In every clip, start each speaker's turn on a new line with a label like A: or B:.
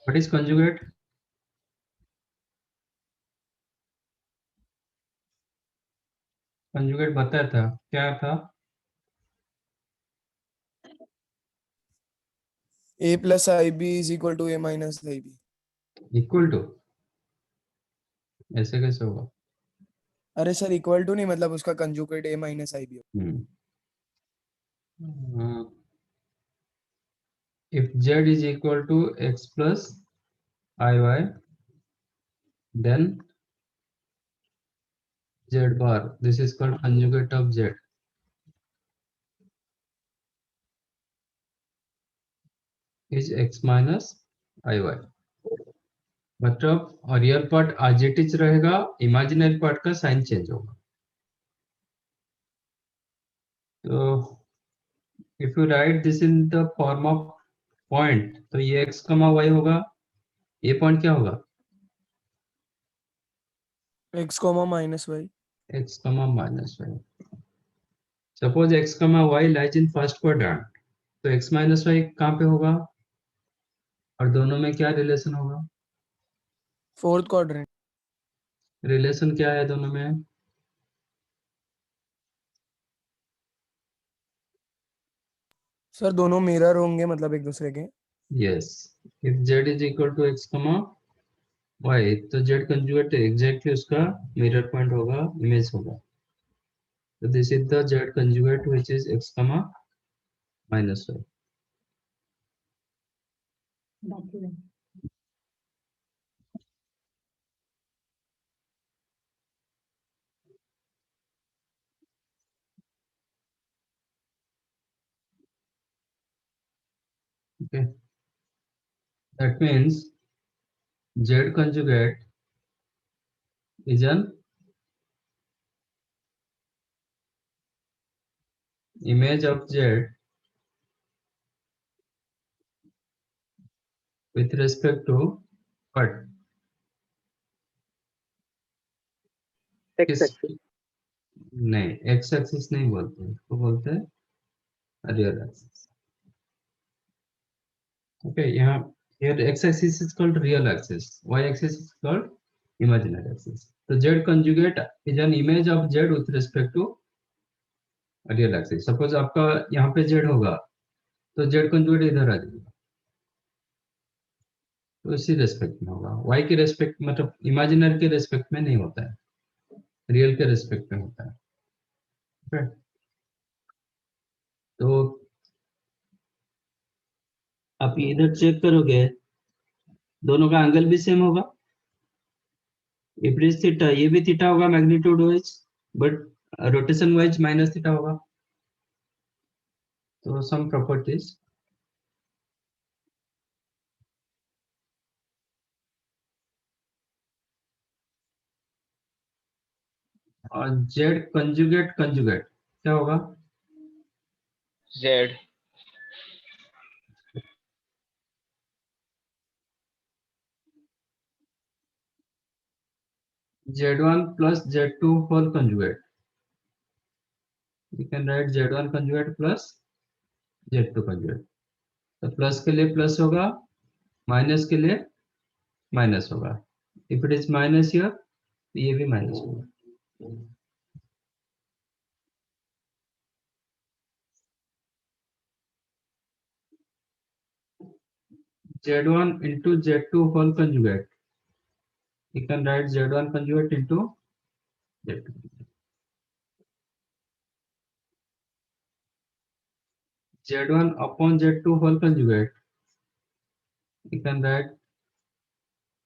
A: What is conjugate? Conjugate बताया था, क्या था?
B: a plus ib is equal to a minus ib.
A: Equal to? ऐसे कैसे होगा?
B: अरे सर इक्वल टू नहीं, मतलब उसका conjugate a minus ib.
A: if z is equal to x plus iy, then z bar, this is called conjugate of z, is x minus iy. मतलब real part as it is रहेगा, imaginary part का sign change होगा. तो if you write this in the form of point, तो ये x comma y होगा, ये point क्या होगा?
B: x comma minus y.
A: x comma minus y. Suppose x comma y lies in first quadrant, तो x minus y कहाँ पे होगा, और दोनों में क्या रिलेशन होगा?
B: Fourth quadrant.
A: रिलेशन क्या है दोनों में?
B: सर दोनों मिरर होंगे, मतलब एक दूसरे के.
A: Yes. If z is equal to x comma y, तो z कंजुगेट एग्जैक्टली उसका मिरर पॉइंट होगा, इमेज होगा. तो this is the z conjugate which is x comma minus y. Okay, that means z conjugate is an image of z with respect to what?
C: x
A: किस?
C: Axis.
A: नहीं, x axis नहीं बोलते हैं, उसको बोलते हैं रियल एक्सिस. ओके, यहाँ here x axis is called real axis, y axis is called imaginary axis. So z conjugate is an image of z with respect to real axis. Suppose आपका यहाँ पे z होगा, तो z conjugate इधर आ जाएगा, तो इसी रेस्पेक्ट में होगा. y के रेस्पेक्ट मतलब इमेजिनरी के रेस्पेक्ट में नहीं होता है, रियल के रेस्पेक्ट में होता है. okay? तो आप इधर चेक करोगे, दोनों का एंगल भी सेम होगा. इफ इट इज थीटा, ये भी थीटा होगा magnitude wise, but rotation wise minus theta होगा. तो सम प्रॉपर्टीज, और जेड कंजुगेट कंजुगेट क्या होगा?
C: z
A: z1 plus z2 whole conjugate. You can write z1 conjugate plus z2 conjugate. तो plus के लिए प्लस होगा, माइनस के लिए माइनस होगा. If it is minus here, तो ये भी माइनस होगा. z1 into z2 whole conjugate. You can write z1 conjugate into z2. z1 upon z2 whole conjugate. You can write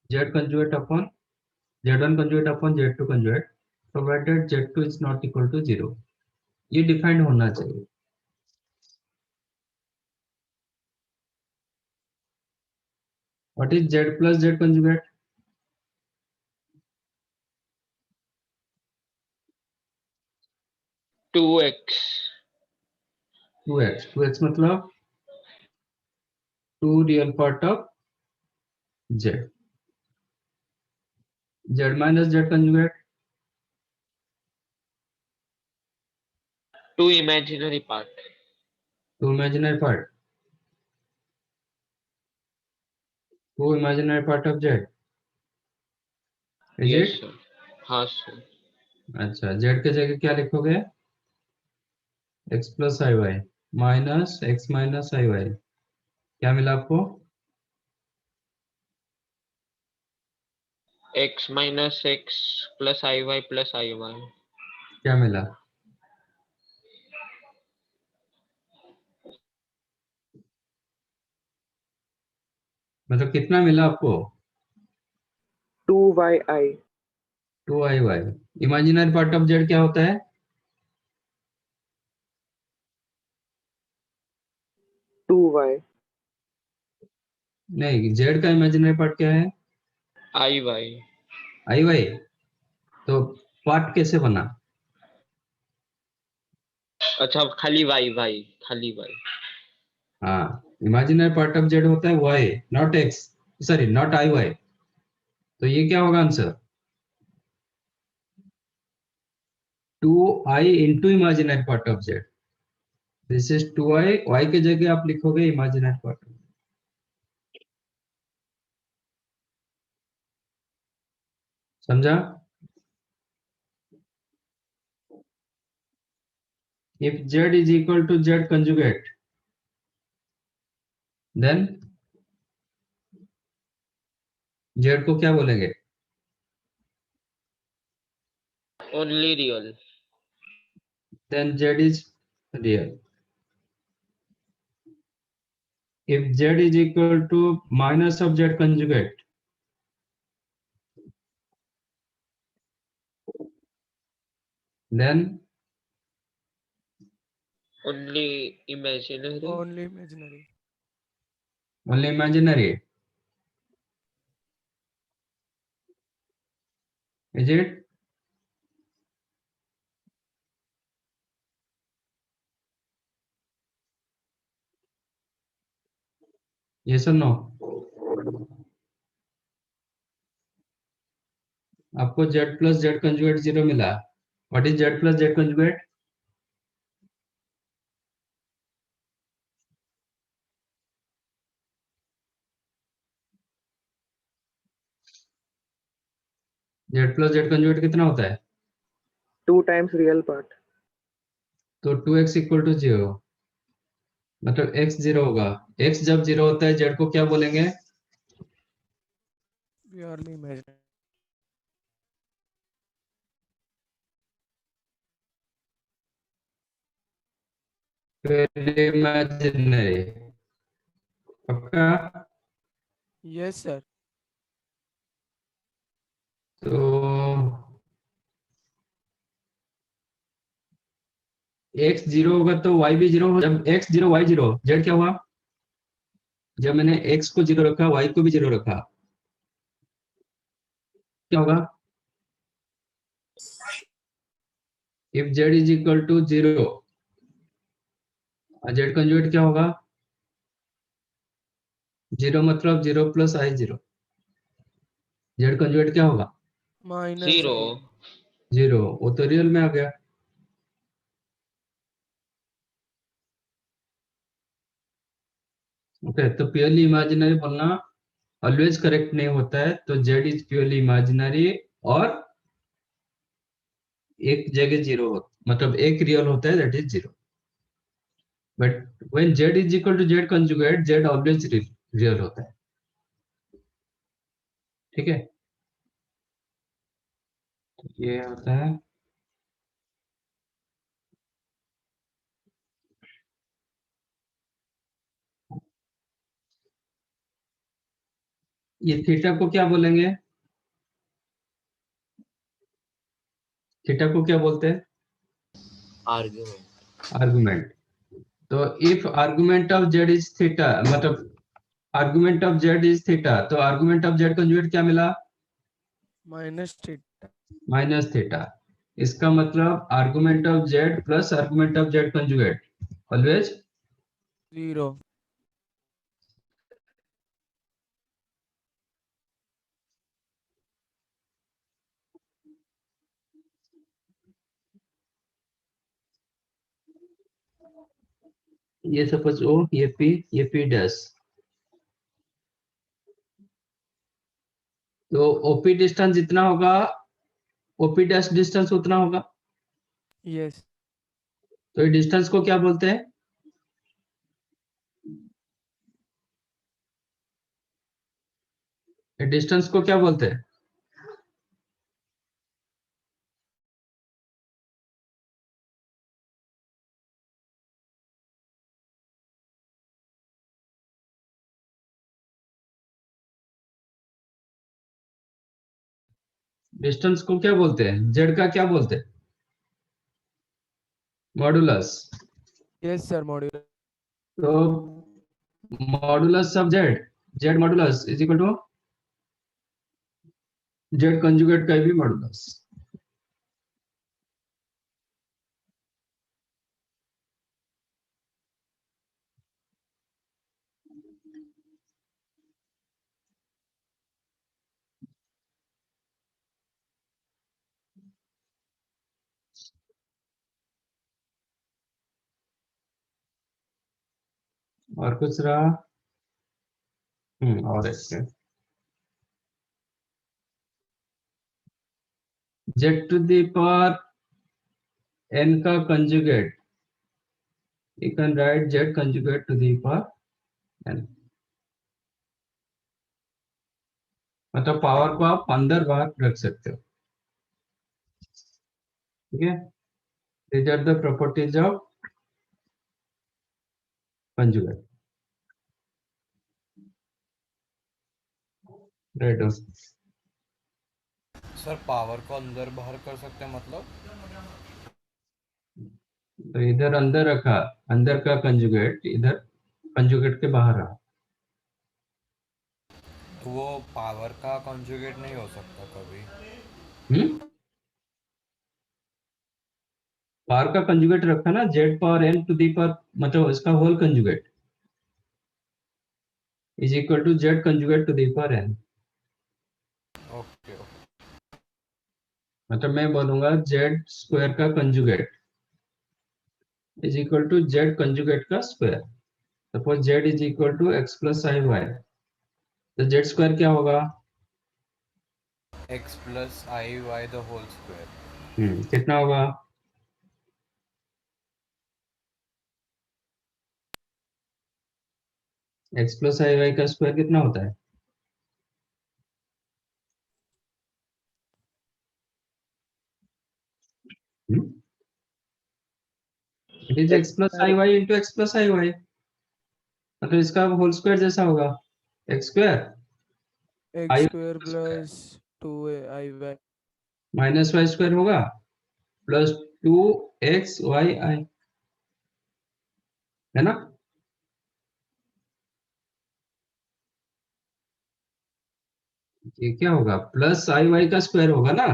A: z conjugate upon z1 conjugate upon z2 conjugate, provided z2 is not equal to 0. ये defined होना चाहिए. What is z plus z conjugate?
C: 2x
A: 2x. 2x मतलब 2 real part of z. Z minus z conjugate
C: 2 imaginary part
A: 2 imaginary part. To imaginary part of Z, is
C: Yes,
A: it?
C: sir. हाँ sir.
A: अच्छा, Z के जगह क्या लिखोगे? X plus i y minus x minus i Y, क्या मिला आपको?
C: X minus X plus IY plus IY.
A: क्या मिला? मतलब कितना मिला आपको?
B: 2yi,
A: two i y. Imaginary part of z क्या होता है?
B: 2y,
A: नहीं, जेड का इमेजिनरी पार्ट क्या है?
C: IY.
A: आई वाई। तो पार्ट कैसे बना?
C: अच्छा खाली Y खाली Y.
A: हाँ, इमेजिनरी पार्ट ऑफ जेड होता है y, not x, sorry not i y. तो ये क्या होगा answer? Two i into imaginary part of z, this is two i, y के जगह आप लिखोगे इमेजिनरी पार्ट। समझा? If z is equal to z conjugate, then z को क्या बोलेंगे?
C: Only real.
A: Then z is real. if z is equal to minus of z conjugate, then
C: Only imaginary.
B: only imaginary.
A: only imaginary, is it? Yes or no? आपको z plus z conjugate 0 मिला। what is z plus z conjugate? z plus z conjugate कितना होता है?
B: 2 times real part.
A: तो 2x equal to 0, मतलब x 0 होगा। x जब 0 होता है z को क्या बोलेंगे?
B: Purely imaginary.
A: इमेजिनरी। पक्का?
B: Yes, sir.
A: तो x 0 होगा तो y भी 0 हो। जब x 0 y 0, z क्या हुआ? जब मैंने x को 0 रखा, y को भी 0 रखा, क्या होगा? if z is equal to 0, z conjugate क्या होगा? 0 मतलब 0 प्लस आई 0, z कंजुगेट क्या होगा?
B: Minus 0.
C: 0.
A: 0, वो तो रियल में आ गया। ओके, तो प्योरली इमेजिनरी बोलना ऑलवेज करेक्ट नहीं होता है। तो z इज प्योरली इमेजिनरी, और एक जगह 0 हो, मतलब एक रियल होता है, that is 0। But when z is equal to z conjugate, z always real होता है। ठीक है, ये होता है। ये थीटा को क्या बोलेंगे? थीटा को क्या बोलते हैं?
C: Argument.
A: आर्गुमेंट। तो if argument of z is theta, मतलब argument of z is theta, तो आर्गुमेंट ऑफ z कंजुगेट क्या मिला?
B: Minus theta.
A: Minus theta. इसका मतलब argument of z plus argument of z conjugate always
B: 0.
A: ये सपोज ओ, ये p dash, तो OP distance जितना होगा ओपी डैश डिस्टेंस उतना होगा।
B: यस
A: तो ये डिस्टेंस को क्या बोलते हैं? ये डिस्टेंस को क्या बोलते हैं? डिस्टेंस को क्या बोलते हैं? जेड का क्या बोलते हैं? मॉडुलस।
B: यस सर मॉड्यूलर
A: तो modulus of z, z modulus is equal to z conjugate का भी मॉडुलस। और कुछ रहा? और एक z to the power n का कंजुगेट, you can write z conjugate to the power n, मतलब पावर को आप अंदर बाहर रख सकते हो। ठीक है, these are the properties of conjugate, right?
D: Sir power को अंदर बाहर कर सकते हैं मतलब?
A: तो इधर अंदर रखा, अंदर का कंजुगेट इधर कंजुगेट के बाहर रहा।
D: तो वो पावर का कॉन्जुगेट नहीं हो सकता कभी?
A: पावर का कंजुगेट रखा ना, z power n to the power, मतलब इसका whole conjugate is equal to z conjugate to the power n।
D: Okay
A: मतलब मैं बोलूंगा z स्क्वायर का conjugate is equal to z conjugate का square. Suppose z is equal to x plus i y, तो z square क्या होगा?
D: X plus i y the whole square.
A: कितना होगा? x प्लस आई वाई का square कितना होता है? It is x plus i y into x plus i y, मतलब इसका होल स्क्वायर जैसा होगा, x square
B: x
A: i
B: square plus 2 i y
A: minus y square होगा प्लस 2xyi, है ना? ये क्या होगा? प्लस आई वाई का स्क्वायर होगा ना।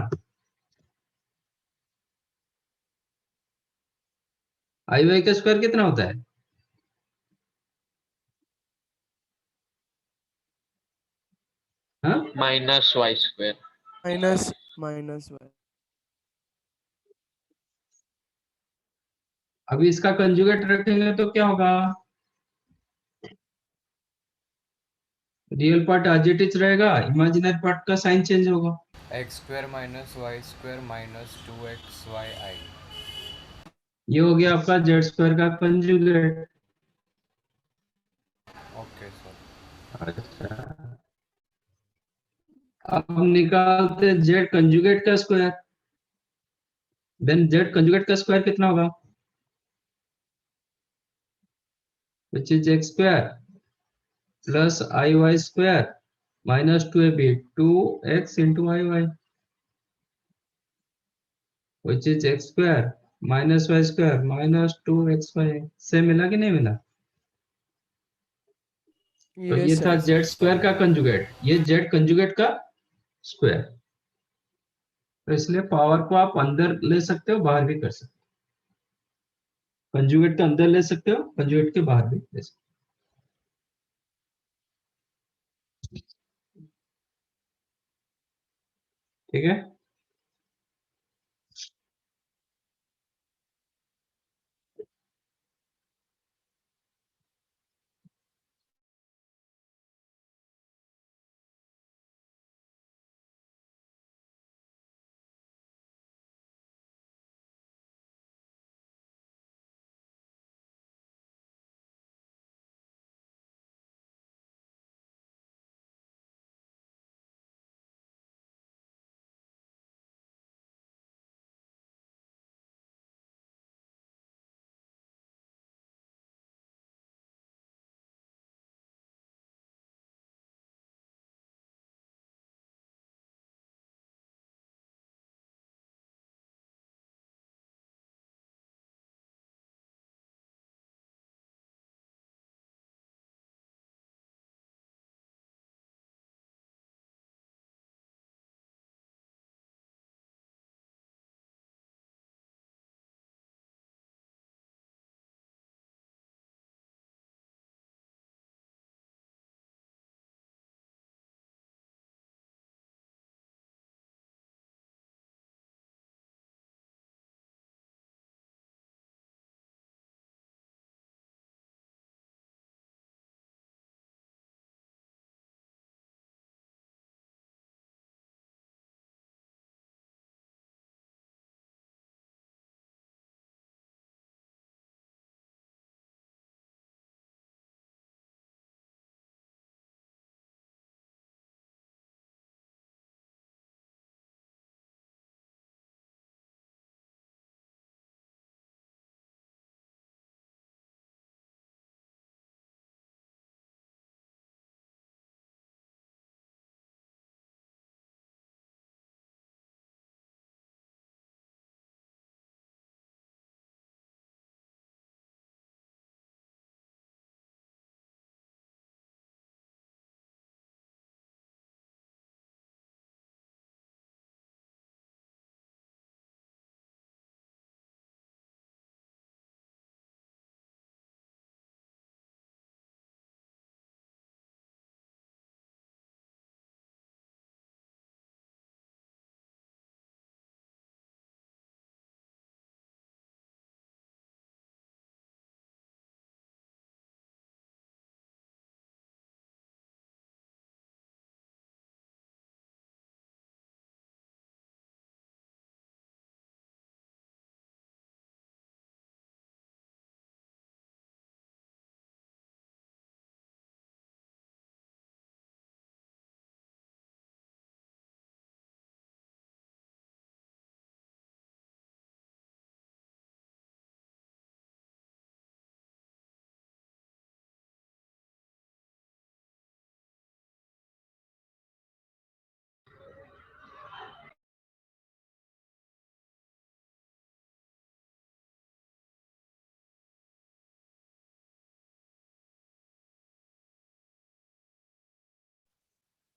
A: आई वाई का स्क्वायर कितना होता है? हाँ,
C: minus y square.
B: Minus minus y
A: अभी इसका कंजुगेट रखेंगे तो क्या होगा? Real part as it is रहेगा, इमेजिनरी पार्ट का साइन चेंज होगा।
D: X square minus y square minus 2xyi।
A: ये हो गया आपका जेड स्क्वायर का कंजुगेट।
D: Okay sir.
A: अच्छा, अब हम निकालते जेड कंजुगेट का स्क्वायर, देन जेड कंजुगेट का स्क्वायर कितना होगा? Which is x square plus i y square minus 2ab, 2x into I y, which is x square minus y square minus 2xy। से मिला कि नहीं मिला? तो ये
B: यस
A: था
B: सर
A: जेड स्क्वायर का कंजुगेट, ये जेड कंजुगेट का स्क्वायर। तो इसलिए पावर को आप अंदर ले सकते हो, बाहर भी कर सकते हो, कंजुगेट के अंदर ले सकते हो, कंजुगेट के बाहर भी ले सकते हो। ठीक है।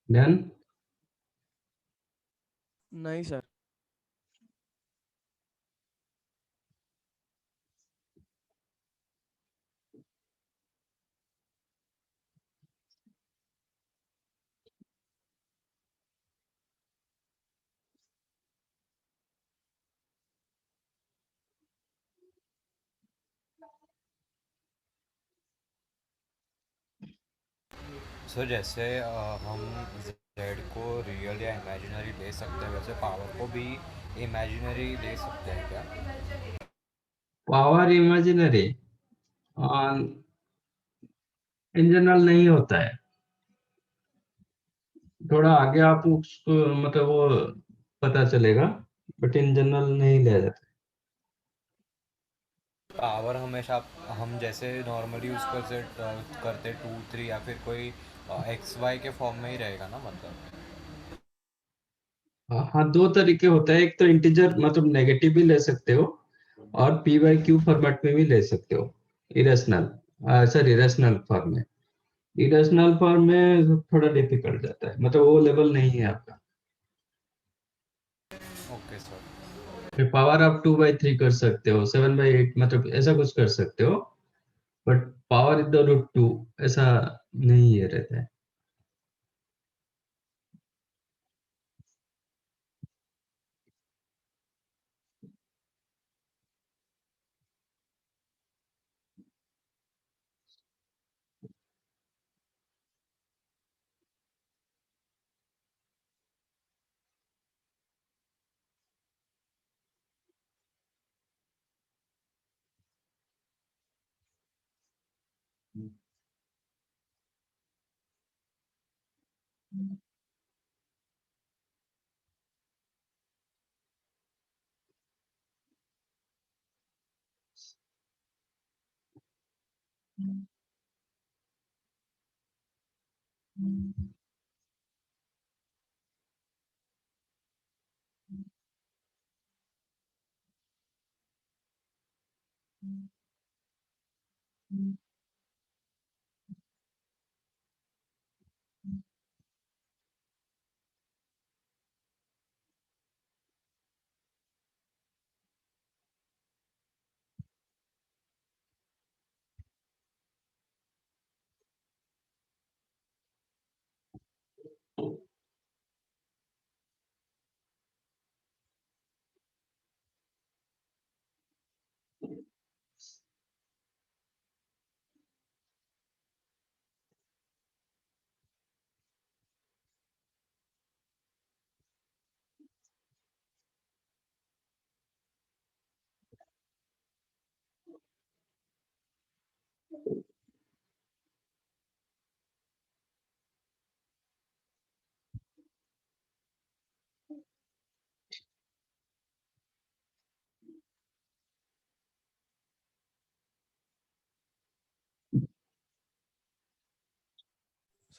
A: डन।
B: नहीं सर।
D: सो जैसे हम जेड को रियल या इमेजिनरी ले सकते हैं, वैसे पावर को भी इमेजिनरी ले सकते हैं क्या?
A: पावर इमेजिनरी इन जनरल नहीं होता है। थोड़ा आगे आप उसको मतलब वो पता चलेगा, बट इन जनरल नहीं लिया जाता।
D: पावर हमेशा हम जैसे नॉर्मली यूज़ करते 2 3 या फिर कोई एक्स वाई के फॉर्म में ही रहेगा ना, मतलब?
A: हाँ, दो तरीके होते हैं। एक तो इंटीजर मतलब नेगेटिव भी ले सकते हो, और पी बाई क्यू फॉर्मेट में भी ले सकते हो। इरेशनल, सॉरी, रेशनल फॉर्म में। इरेशनल फॉर्म में थोड़ा डिफिकल्ट जाता है, मतलब वो लेवल नहीं है आपका।
D: Okay sir.
A: फिर पावर आप 2/3 कर सकते हो, 7/8, मतलब ऐसा कुछ कर सकते हो। बट पावर इज द √2, ऐसा नहीं है रहता है।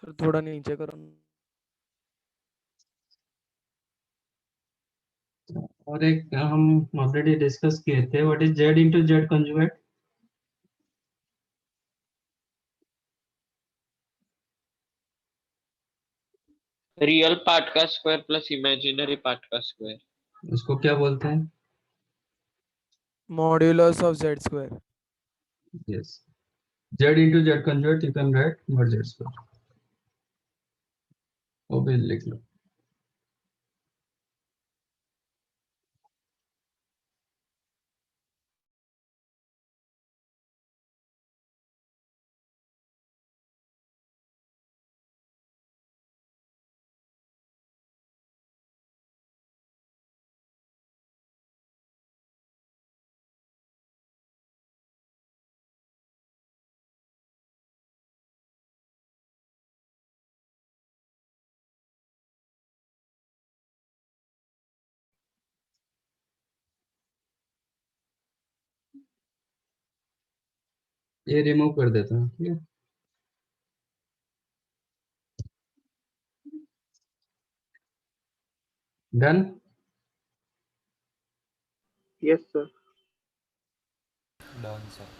B: सर थोड़ा नीचे करो।
A: और एक हम ऑलरेडी डिस्कस किए थे, what is Z into Z conjugate?
C: Real part का स्क्वायर प्लस इमेजिनरी पार्ट का स्क्वायर।
A: उसको क्या बोलते हैं?
B: Modulus of Z square.
A: Yes, Z into Z conjugate you can right mod z square, वो भी लिख लो। ये रिमूव कर देता हूँ, ठीक है। Done.
C: Yes sir.
D: Done sir.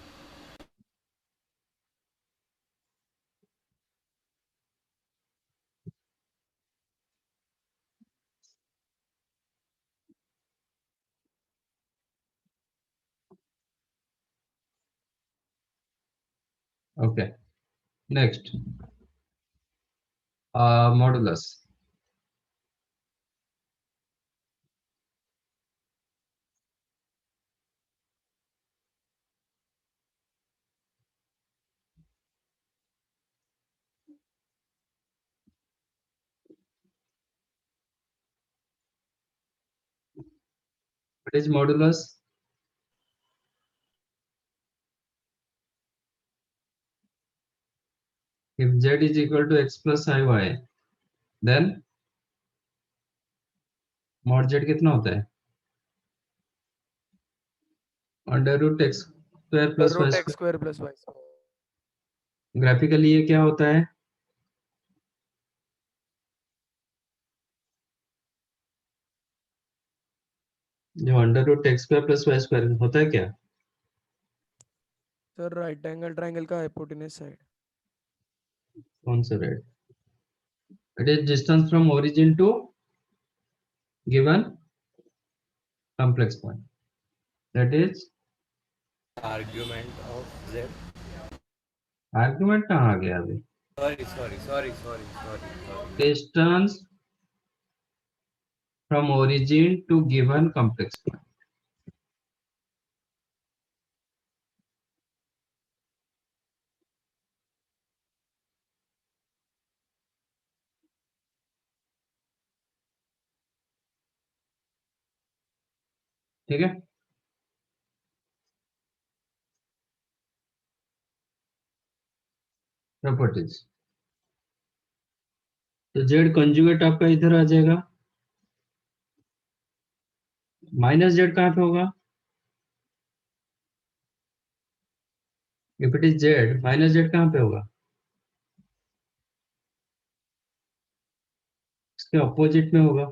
A: Okay. Next, modulus. What is modulus? If z is equal to x plus iy, then mod z कितना होता है? Under root x square plus y
B: root x
A: square.
B: Square plus y square.
A: Graphically ये क्या होता है? जो under root x square plus y square होता है क्या?
B: सर राइट एंगल ट्रायंगल का हाइपोटेन्यूज साइड।
A: कौन सा red? It is distance from origin to given complex point. That is
D: argument of z.
A: Argument कहाँ आ गया अभी?
D: Sorry.
A: Distance from origin to given complex point. ठीक है. प्रॉपर्टीज. तो जेड कंजुगेट आपका इधर आ जाएगा. माइनस जेड कहाँ पे होगा? If it is z, minus z कहाँ पे होगा? इसके अपोजिट में होगा.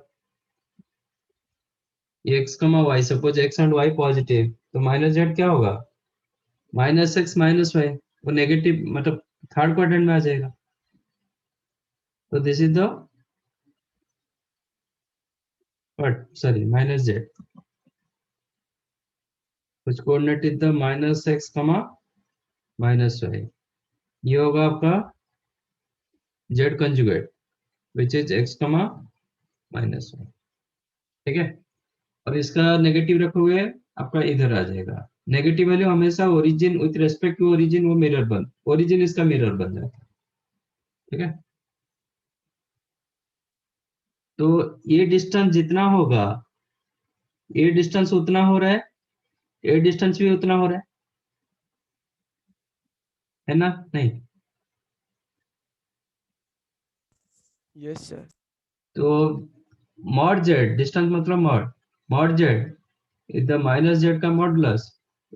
A: X comma y, suppose x and y positive, तो माइनस जेड क्या होगा? Minus x minus y. वो नेगेटिव मतलब थर्ड क्वाड्रेंट में आ जाएगा. तो this is the what, sorry, minus z, कुछ coordinate is the minus x comma minus y. ये होगा आपका z conjugate which is x comma minus Y. ठीक है. और इसका नेगेटिव रखोगे, आपका इधर आ जाएगा. नेगेटिव वैल्यू हमेशा origin with respect to origin, वो मिरर बन, ओरिजिन इसका मिरर बन जाता है. ठीक है. तो ये डिस्टेंस जितना होगा, ये डिस्टेंस उतना हो रहा है, ये डिस्टेंस भी उतना हो रहा है ना? नहीं.
B: Yes sir.
A: तो मॉड जेड, डिस्टेंस मतलब mod, mod z is the minus z का modulus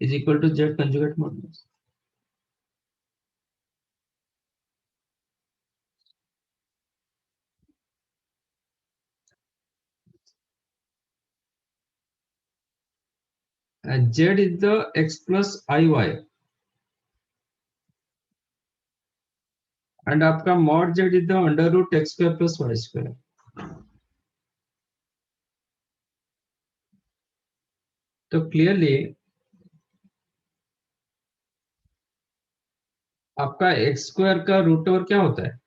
A: is equal to z conjugate modulus. Z is the x plus i y, and आपका mod z is the under root x square plus y square. तो clearly आपका x square का root over क्या होता है?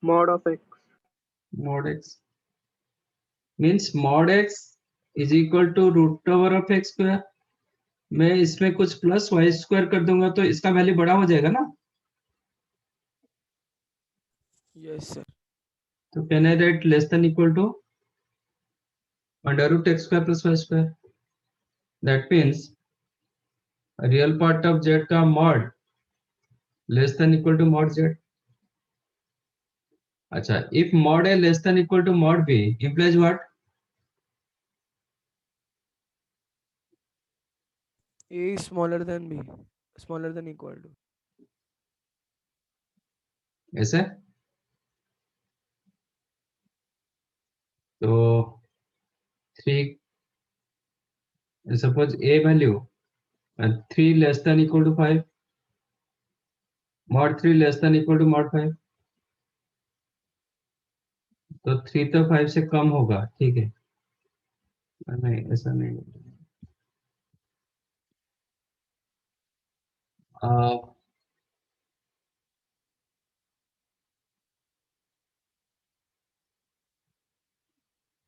E: mod of x.
A: Mod x means mod x is equal to root over of x square. मैं इसमें कुछ plus y square कर दूंगा तो इसका वैल्यू बड़ा हो जाएगा ना.
B: Yes sir.
A: तो can I write less than equal to under root x square plus y square. That means real part of z का mod less than equal to mod z. अच्छा, if mod A less than equal to mod B implies what?
B: A smaller than B, smaller than equal to.
A: ऐसे. तो 3, suppose A value 3 less than equal to 5, mod 3 less than equal to mod 5, तो 3 तो 5 से कम होगा. ठीक है. नहीं, ऐसा नहीं.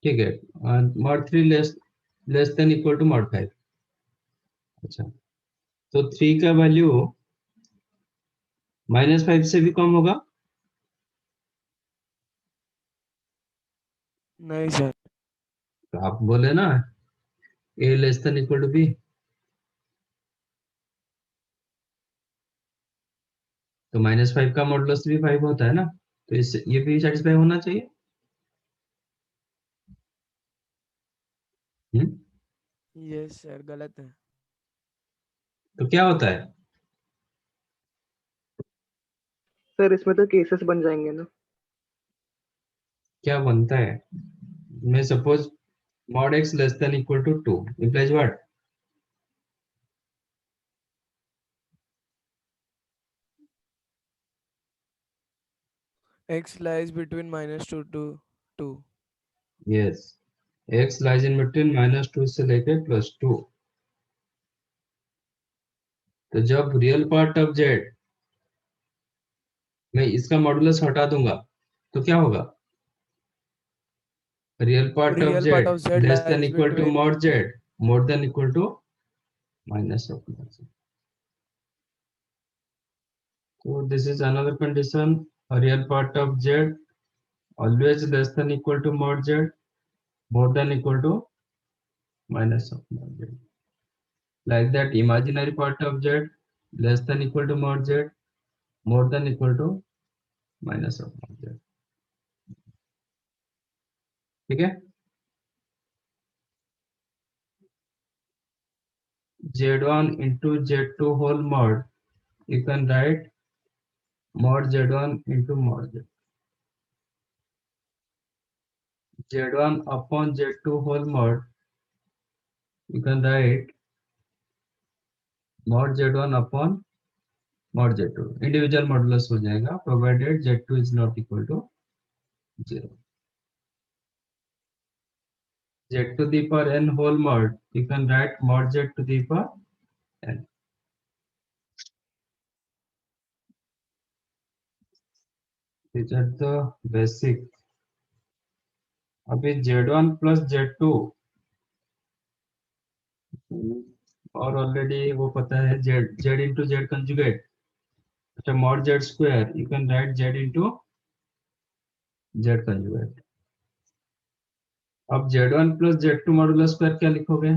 A: ठीक है, mod 3 less than equal to mod 5। अच्छा, तो 3 का वैल्यू -5 से भी कम होगा?
B: नहीं सर।
A: तो आप बोले ना a less than equal to b, तो -5 का मॉडुलस भी 5 होता है ना, तो इससे ये भी सेटिस्फाई होना चाहिए।
B: यस सर, गलत है।
A: तो क्या होता है?
E: सर इसमें तो केसेस बन जाएंगे ना।
A: क्या बनता है? मैं suppose mod x less than equal to 2 implies what?
B: X lies between -2 to 2।
A: yes, x lies in between -2 से लेके +2। तो जब रियल पार्ट ऑफ z मैं इसका मॉडुलस हटा दूंगा तो क्या होगा? Real part of
B: Real
A: z
B: part of Z
A: less than
B: lies
A: equal to
B: between
A: mod z more than equal to minus of mod z। So this is another condition, a real part of z always less than equal to mod z more than equal to minus of mod z। Like that imaginary part of z less than equal to mod z more than equal to minus of mod z। ठीक है, z1 into z2 whole mod you can write mod z1 into mod z, z1 upon z2 whole mod you can write mod z1 upon mod z2, individual modulus हो जाएगा provided z2 is not equal to 0। z to the power n whole mod you can write mod z to the power n। these are the basic। अभी z1 plus z2 और already वो पता है z z into z conjugate। अच्छा, mod z square you can write z into z conjugate। अब z1 plus z2 modulus square क्या लिखोगे?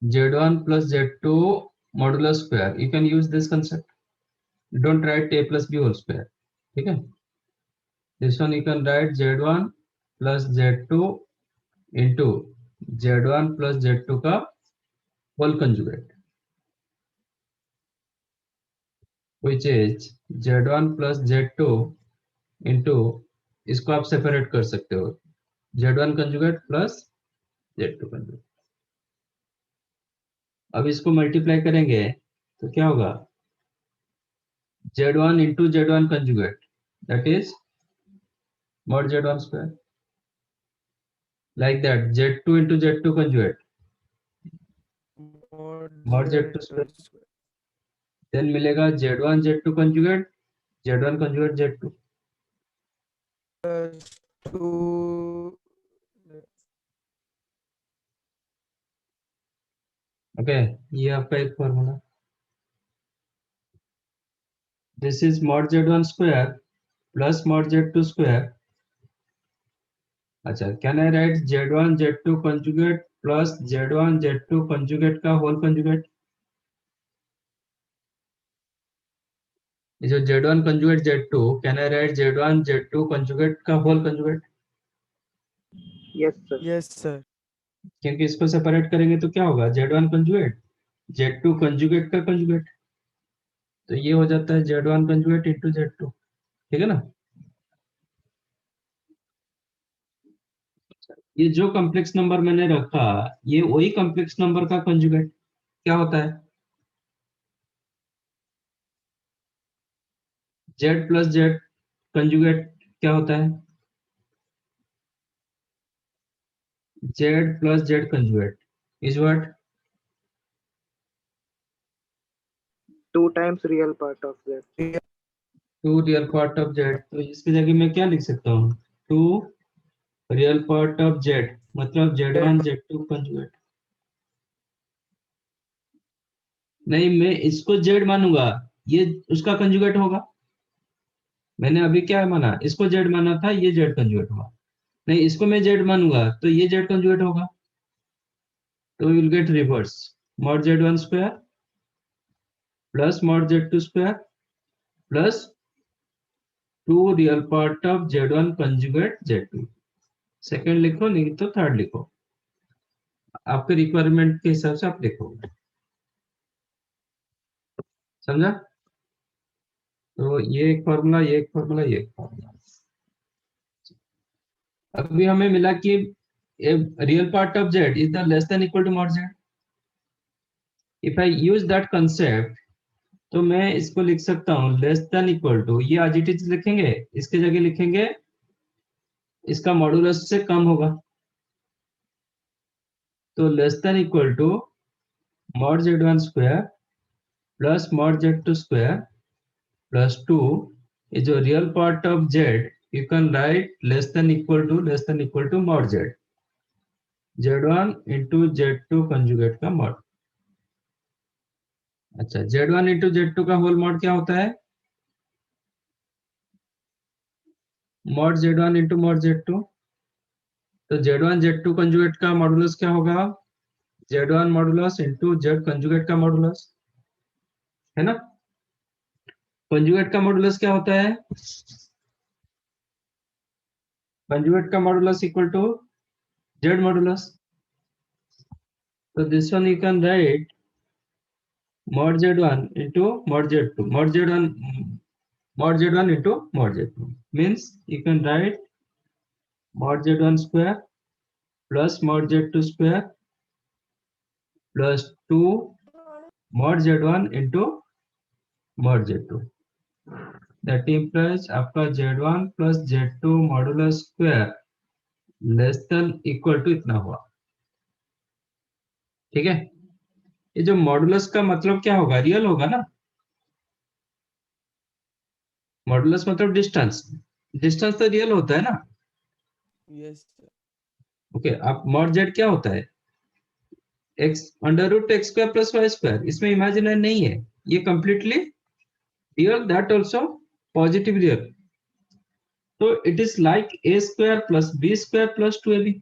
A: z1 plus z2 modulus square you can use this concept, don't write a plus b whole square। ठीक है, this one you can write z1 plus z2 into z1 plus z2 का whole conjugate which is z1 plus z2 into, इसको आप separate कर सकते हो, z1 conjugate plus z2 conjugate. अब इसको मल्टीप्लाई करेंगे तो क्या होगा? z1 into z1 conjugate that is mod z1 square, like that z2 into z2 conjugate mod z2 square,
B: square।
A: then मिलेगा z1 z2 conjugate z1 conjugate z2।
B: +2।
A: Okay, ये आपका एक फॉर्मूला, this is mod z1 square plus mod z2 square। अच्छा, can I write z1 z2 conjugate plus z1 z2 conjugate का whole conjugate? जो z1 conjugate z2 can I write z1 z2 conjugate का whole conjugate?
E: Yes sir.
B: Yes sir.
A: क्योंकि इसको separate करेंगे तो क्या होगा? z1 conjugate z2 conjugate का कंजुगेट, तो ये हो जाता है z1 conjugate into z2। ठीक है ना? ये जो कॉम्प्लेक्स नंबर मैंने रखा ये वही कॉम्प्लेक्स नंबर का कंजुगेट क्या होता है? z प्लस z कंजुगेट क्या होता है? Z plus Z conjugate is what?
E: 2 times real part of Z.
A: 2 real part of Z, तो इसकी जगह मैं क्या लिख सकता हूँ? 2 रियल पार्ट ऑफ Z, मतलब Z1 Z2 कंजुगेट। नहीं, मैं इसको Z मानूंगा, ये उसका कंजुगेट होगा। मैंने अभी क्या माना? इसको Z माना था, ये Z कंजुगेट हुआ। नहीं, इसको मैं Z मानूंगा तो ये Z कंजुगेट होगा। तो will get reverse, mod Z1 square plus mod Z2 square plus 2 real part of Z1 conjugate Z2। Second लिखो, नहीं तो थर्ड लिखो, आपके रिक्वायरमेंट के हिसाब से आप लिखो। समझा? तो ये एक फॉर्मूला, ये एक फॉर्मूला, ये एक फॉर्मूला। अभी हमें मिला कि real part of Z is the less than equal to mod Z। If I use that concept, तो मैं इसको लिख सकता हूँ लेस देन इक्वल टू, ये आज इट इज लिखेंगे, इसके जगह लिखेंगे इसका मॉडुलस से कम होगा, तो less than equal to mod Z1 square plus mod Z2 square plus 2, ये जो real part of Z you can write less than equal to mod Z, Z1 into Z2 conjugate का मॉड। अच्छा, Z1 into Z2 का whole mod क्या होता है? mod Z1 into mod Z2। तो Z1 Z2 conjugate का modulus क्या होगा? Z1 modulus into Z conjugate का मॉडुलस, है ना? कंजुगेट का मॉडुलस क्या होता है? कंजुगेट का modulus equal to Z modulus. तो this one you can write mod Z1 into mod Z2, mod Z1 into mod Z2 means you can write mod Z1 square plus mod Z2 square plus 2 mod Z1 into mod Z2। That implies आपका Z1 plus Z2 modulus square less than equal to इतना हुआ। ठीक है, ये जो modulus का मतलब क्या होगा? रियल होगा ना। मॉडुलस मतलब डिस्टेंस, डिस्टेंस तो रियल होता है ना।
B: यस
A: ओके, अब mod z क्या होता है? x under root x square plus y square, इसमें इमेजिनरी नहीं है, ये completely real, that also positive real. तो it is like a square plus b square plus 2ab।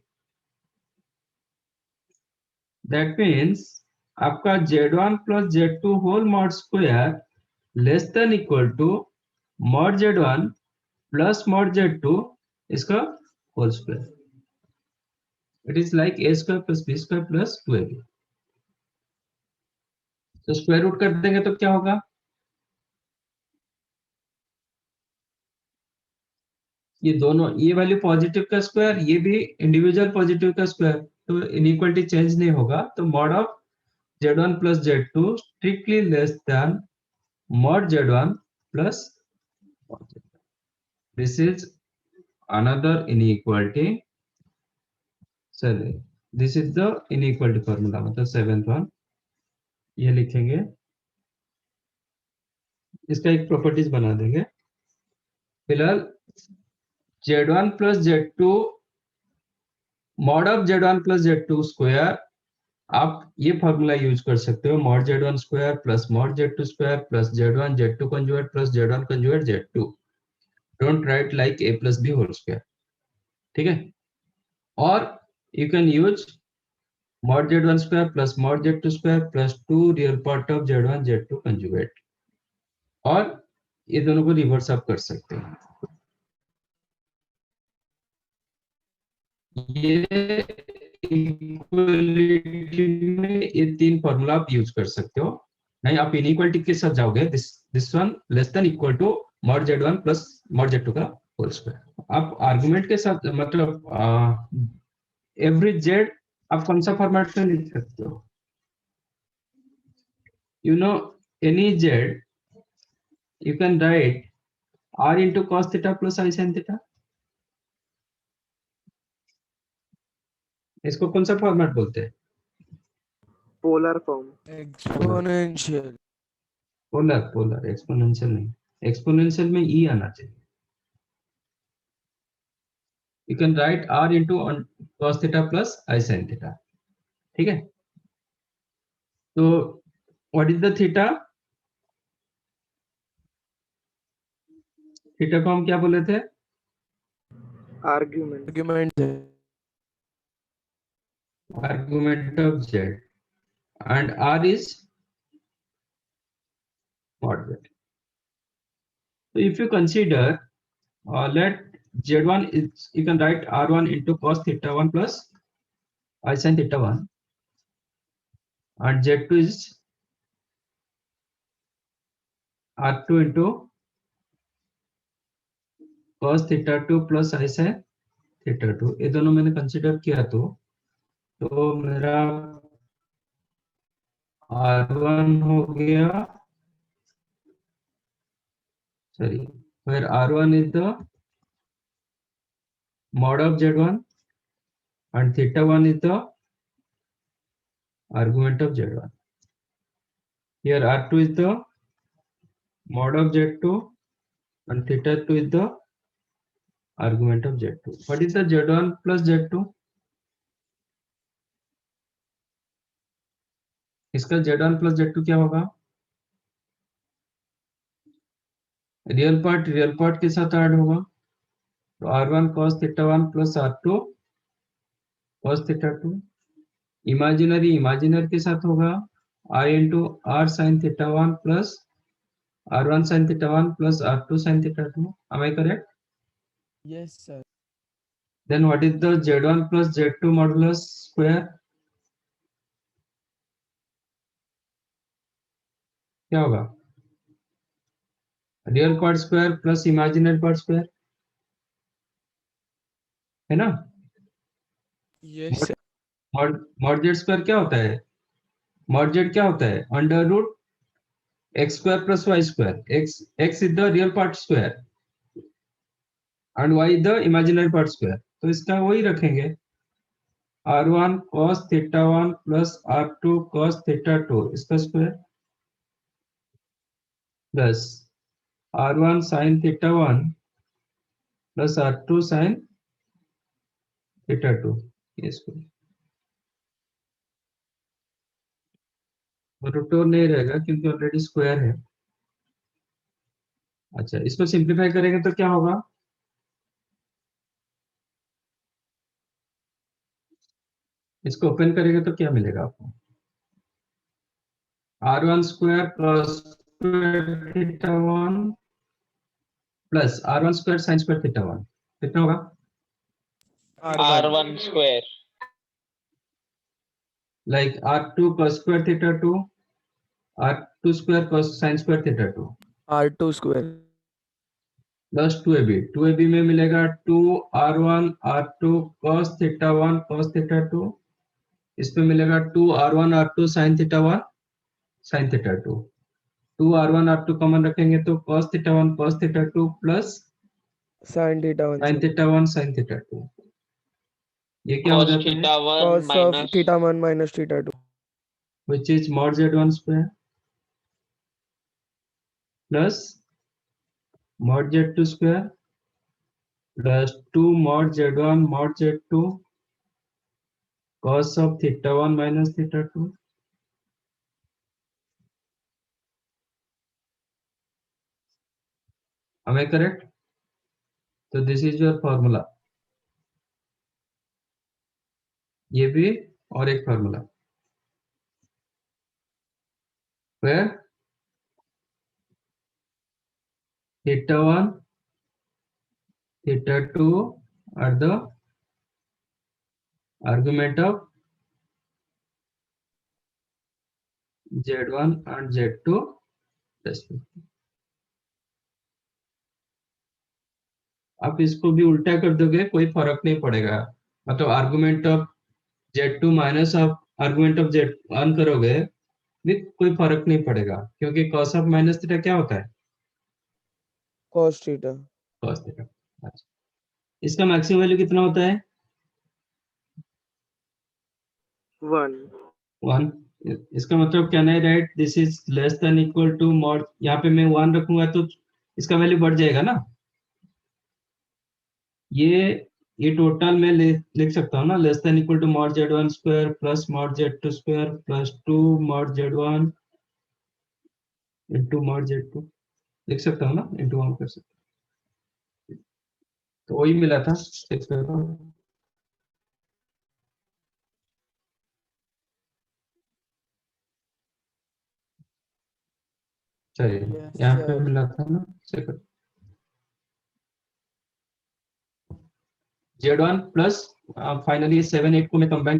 A: That means आपका z1 plus z2 whole mod square less than equal to mod z1 plus mod z2 इसका whole square. It is like a square plus b square plus 2ab। तो square root कर देंगे तो क्या होगा? ये दोनों, ये वैल्यू पॉजिटिव का स्क्वायर, ये भी इंडिविजुअल पॉजिटिव का स्क्वायर, तो इनइक्वालिटी चेंज नहीं होगा। तो mod of z1 plus z2 strictly less than mod z1 plus, this is another inequality. चलिए, this is the inequality formula, मतलब सेवेंथ वन, ये लिखेंगे, इसका एक प्रॉपर्टीज बना देंगे। फिलहाल z1 plus z2 mod of z1 plus z2 square, आप ये फॉर्मूला यूज कर सकते हो, mod z1 square plus mod z2 square plus z1 z2 conjugate plus z1 conjugate z2। Don't write like a plus b whole square. ठीक है, और you can use mod z1 square plus mod z2 square plus 2 real part of z1 z2 conjugate, और ये दोनों को reverse आप कर सकते हैं। ये इक्वलिटी में ये तीन फॉर्मूला आप यूज कर सकते हो। नहीं, आप इनइक्वालिटी के साथ जाओगे, this one less than equal to mod z1 plus mod z2 का होल स्क्वायर। आप आर्गुमेंट के साथ, मतलब एवरी z आप कौन सा फॉर्मेट में लिख सकते हो? You know, any z you can write r into cos theta plus I sin theta। इसको कौन सा फॉर्मेट बोलते हैं?
E: polar form.
B: Exponential.
A: Polar, polar, exponential नहीं। एक्सपोनेंशियल में ई आना चाहिए। You can write r into cos theta plus i sin theta. ठीक है, तो what is the theta? Theta को हम क्या बोले थे?
E: Argument.
B: आर्गुमेंट है।
A: Argument of z, and r is mod z. So if you consider, let z1 is, you can write r1 into cos theta 1 plus I sin theta 1, and z2 is r2 into cos theta 2 plus I sin theta 2। ये दोनों मैंने consider किया तो मेरा r1 हो गया, sorry, where r1 is the mod of z1 and theta 1 is the argument of z1. Here r2 is the mod of z2 and theta 2 is the argument of z2. What is the z1 plus z2? इसका z1 plus z2 क्या होगा? Real part के साथ add होगा, तो r1 cos theta 1 plus r2 cos theta 2। Imaginary के साथ होगा I into r sin theta 1 plus r1 sin theta 1 plus r2 sin theta 2। Am I correct?
B: Yes sir.
A: Then what is the z1 plus z2 modulus square? क्या होगा? Real part square plus imaginary part square, है ना?
B: Yes sir.
A: Mod z square क्या होता है? Mod z क्या होता है? Under root x square plus y square. X is the real part square and y the imaginary part square, तो इसका वही रखेंगे, r1 cos theta 1 plus r2 cos theta 2 इसका square plus r1 sin theta 1 plus r2 sin theta 2 ये square. Root over नहीं रहेगा क्योंकि already square है। अच्छा, इसको सिंप्लीफाई करेंगे तो क्या होगा? इसको ओपन करेंगे तो क्या मिलेगा आपको? r1 square cos square theta 1 plus r1 square sin square theta 1 कितना होगा?
C: R1 square.
A: Like r2 cos square theta 2, r2 square cos sin square theta 2
B: R2 square.
A: Plus 2ab में मिलेगा 2r1 r2 cos theta 1 cos theta 2, इसमें मिलेगा 2r1 r2 sin theta 1 sin theta 2। 2r1 r2 common रखेंगे तो cos theta 1 cos theta 2 plus
B: sine theta 1
A: sin theta 1 sin theta 2। ये क्या हो
C: Cos
A: जाता है?
C: theta 1
B: cos of
C: minus
B: theta 1 minus theta 2
A: Which is mod z1 square plus mod z2 square plus 2 mod z1 mod z2 cos of theta 1 minus theta 2। Am I correct? So this is your formula। ये भी और एक formula where theta 1 theta 2 are the argument of z1 and z2 respectively। आप इसको भी उल्टा कर दोगे कोई फर्क नहीं पड़ेगा, मतलब argument of z2 minus of argument of z1 करोगे भी कोई फर्क नहीं पड़ेगा, क्योंकि cos ऑफ माइनस थीटा क्या होता है?
B: cos theta.
A: cos theta. अच्छा, इसका मैक्सिमम वैल्यू कितना होता है?
E: 1.
A: 1, इसका मतलब can I write this is less than equal to mod, यहाँ पे मैं 1 रखूंगा तो इसका वैल्यू बढ़ जाएगा ना। ये टोटल में लिख सकता हूँ ना, less than equal to mod z1 square plus mod z2 square plus 2 mod z1 into mod z2, लिख सकता हूँ ना, इंटू 1 कर सकता हूँ। तो वही मिला था, चेक करो। चलिए
B: Yes,
A: यहाँ पे
B: sir.
A: मिला था ना, चेक करो। z1 प्लस फाइनली 7 8 को मैं कंबाइन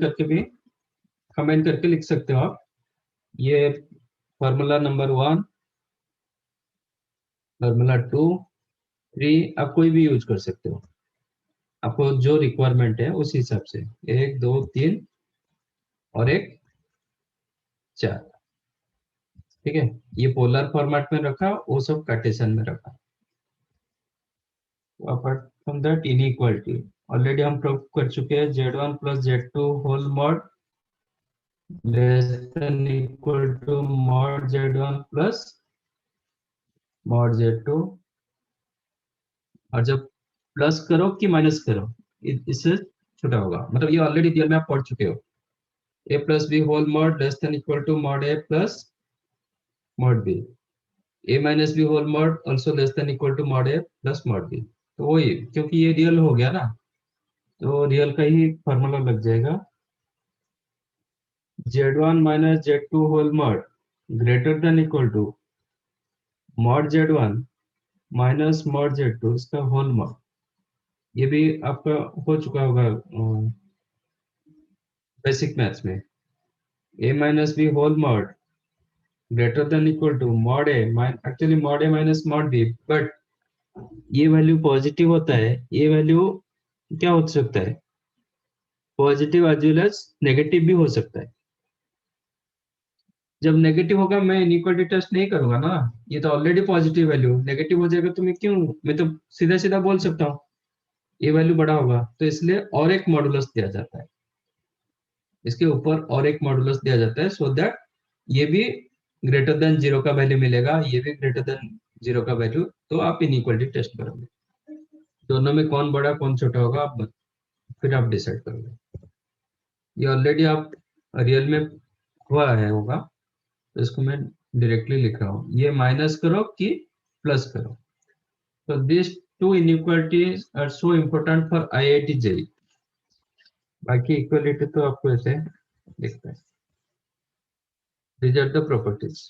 A: करके लिख सकते हो आप। ये फार्मूला नंबर 1, फार्मूला 2, 3 आप कोई भी यूज कर सकते हो, आपको जो रिक्वायरमेंट है उस हिसाब से, 1 2 3 और एक 4। ठीक है, ये पोलर फॉर्मेट में रखा, वो सब कार्टेशियन में रखा। Apart from that inequality already हम प्रूव कर चुके हैं, z1 plus z2 whole mod less than equal to mod z1 plus mod z2। और जब प्लस करो कि माइनस करो, इससे छोटा होगा, मतलब ये ऑलरेडी रियल में आप पढ़ चुके हो। a plus b whole mod less than equal to mod a plus mod b, a minus b whole mod also less than equal to mod a plus mod b। तो वही, क्योंकि ये real हो गया ना, तो रियल का ही formula लग जाएगा, z1 minus z2 whole mod greater than equal to mod z1 minus mod z2 इसका होल मॉड। ये भी आपका हो चुका होगा बेसिक मैथ्स में। a minus b whole mod greater than equal to mod a, actually mod a minus mod b, but ये value positive होता है, ये वैल्यू क्या हो सकता है, positive as well as negative भी हो सकता है। जब नेगेटिव होगा मैं इनइक्वालिटी टेस्ट नहीं करूंगा ना, ये तो ऑलरेडी पॉजिटिव वैल्यू, नेगेटिव हो जाएगा तो मैं तो सीधा सीधा बोल सकता हूँ ये वैल्यू बड़ा होगा, तो इसलिए और एक मॉडुलस दिया जाता है, इसके ऊपर और एक मॉडुलस दिया जाता है, सो दैट ये भी ग्रेटर देन 0 का वैल्यू मिलेगा, ये भी ग्रेटर देन 0 का वैल्यू, तो आप इनइक्वालिटी टेस्ट करोगे, दोनों में कौन बड़ा कौन छोटा होगा आप फिर आप डिसाइड करोगे। ये ऑलरेडी आप रियल में हुआ है होगा, तो इसको मैं डायरेक्टली लिख रहा हूँ, ये माइनस करो कि प्लस करो। तो this two inequalities are so important for IIT JEE। बाकी इक्वालिटी तो आपको ऐसे दिखता है। These are the properties.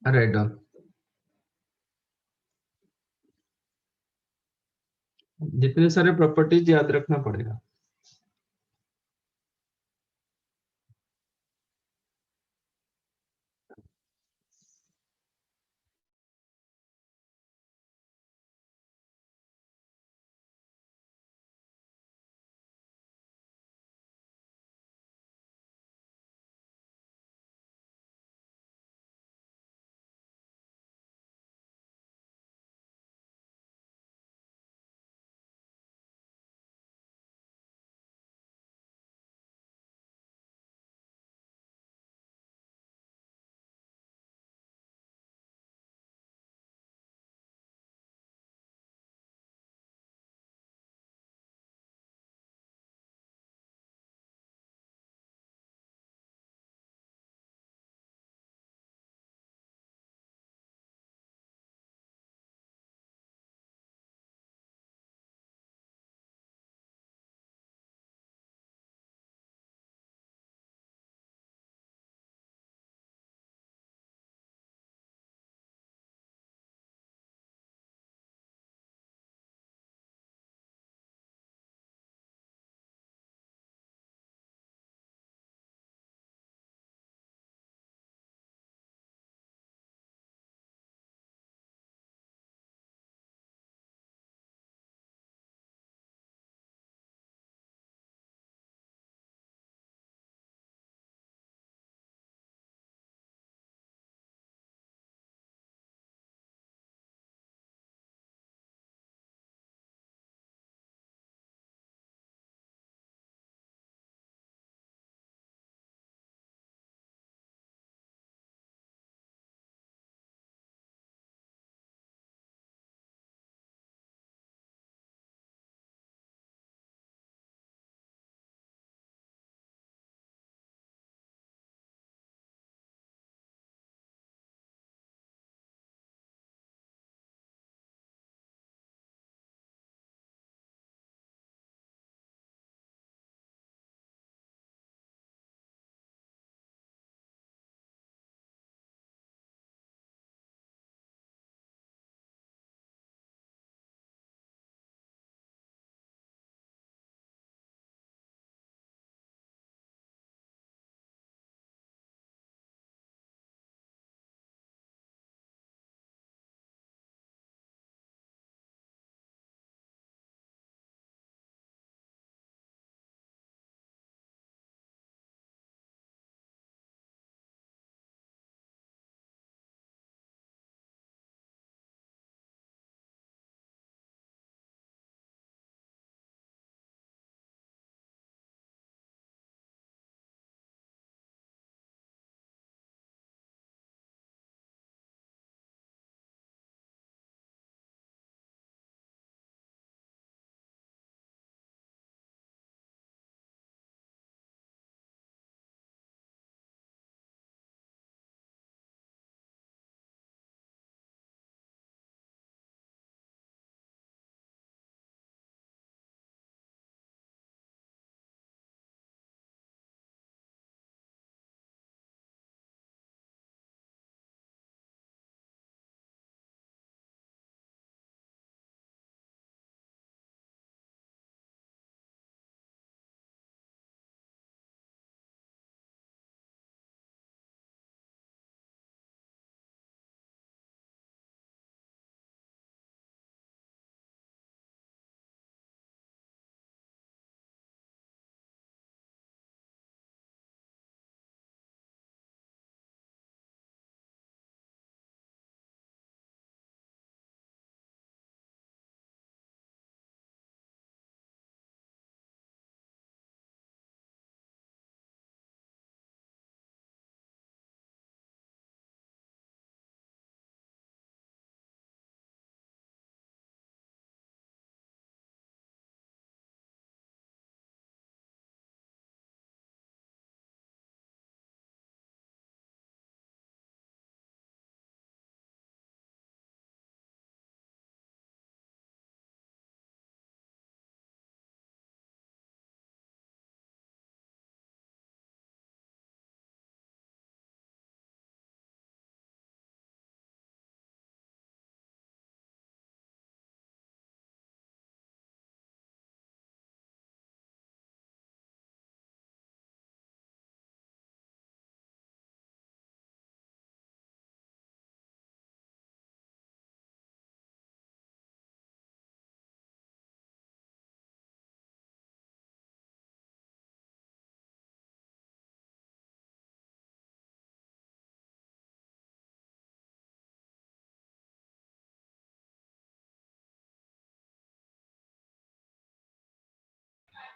A: Write down. जितने सारे प्रॉपर्टीज याद रखना पड़ेगा।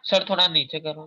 C: सर थोड़ा नीचे करो।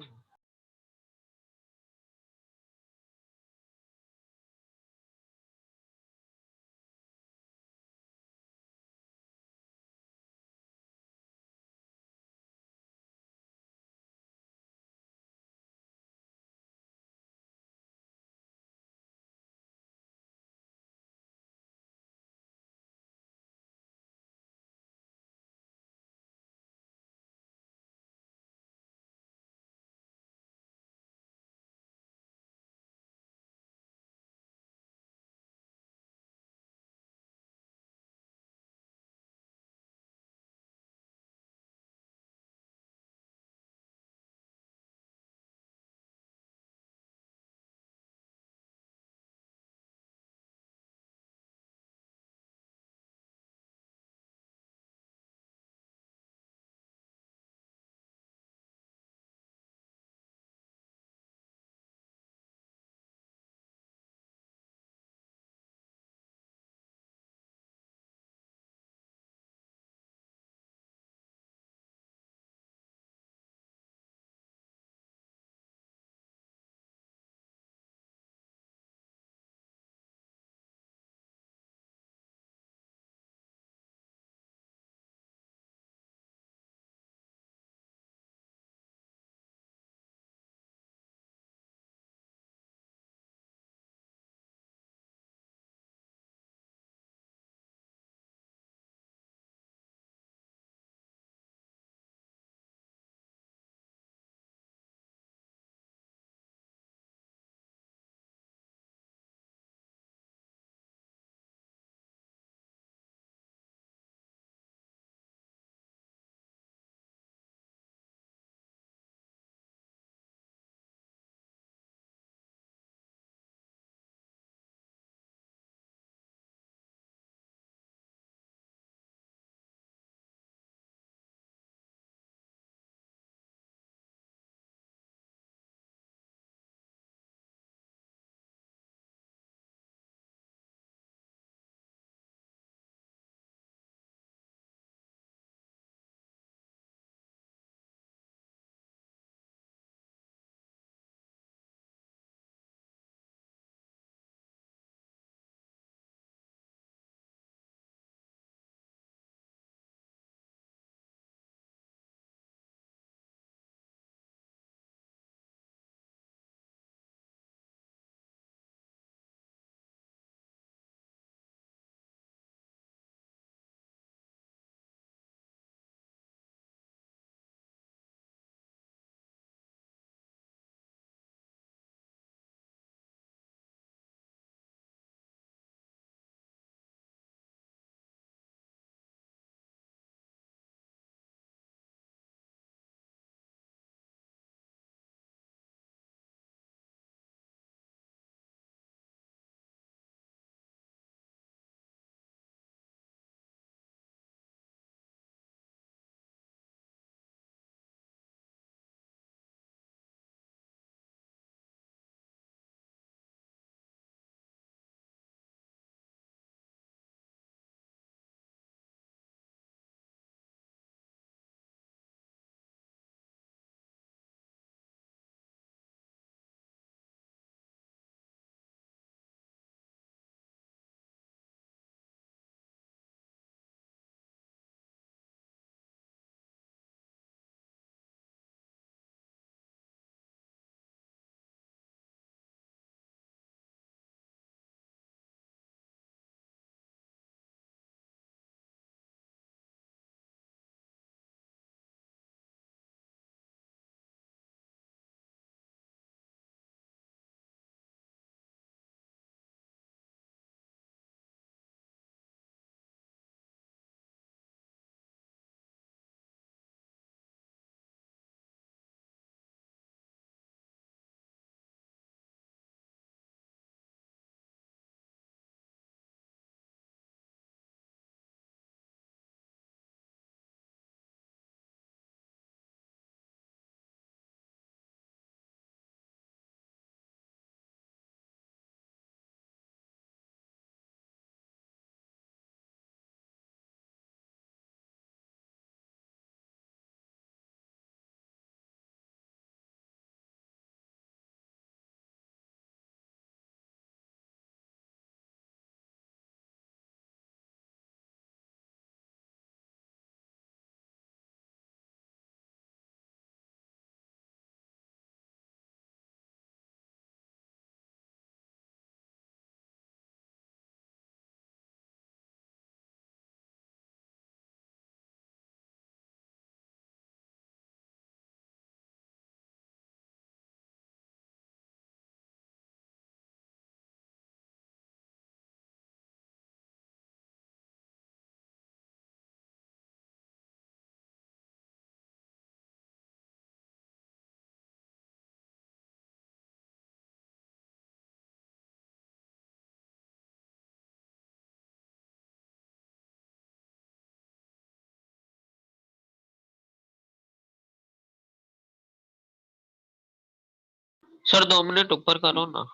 C: सर 2 मिनट ऊपर करो ना।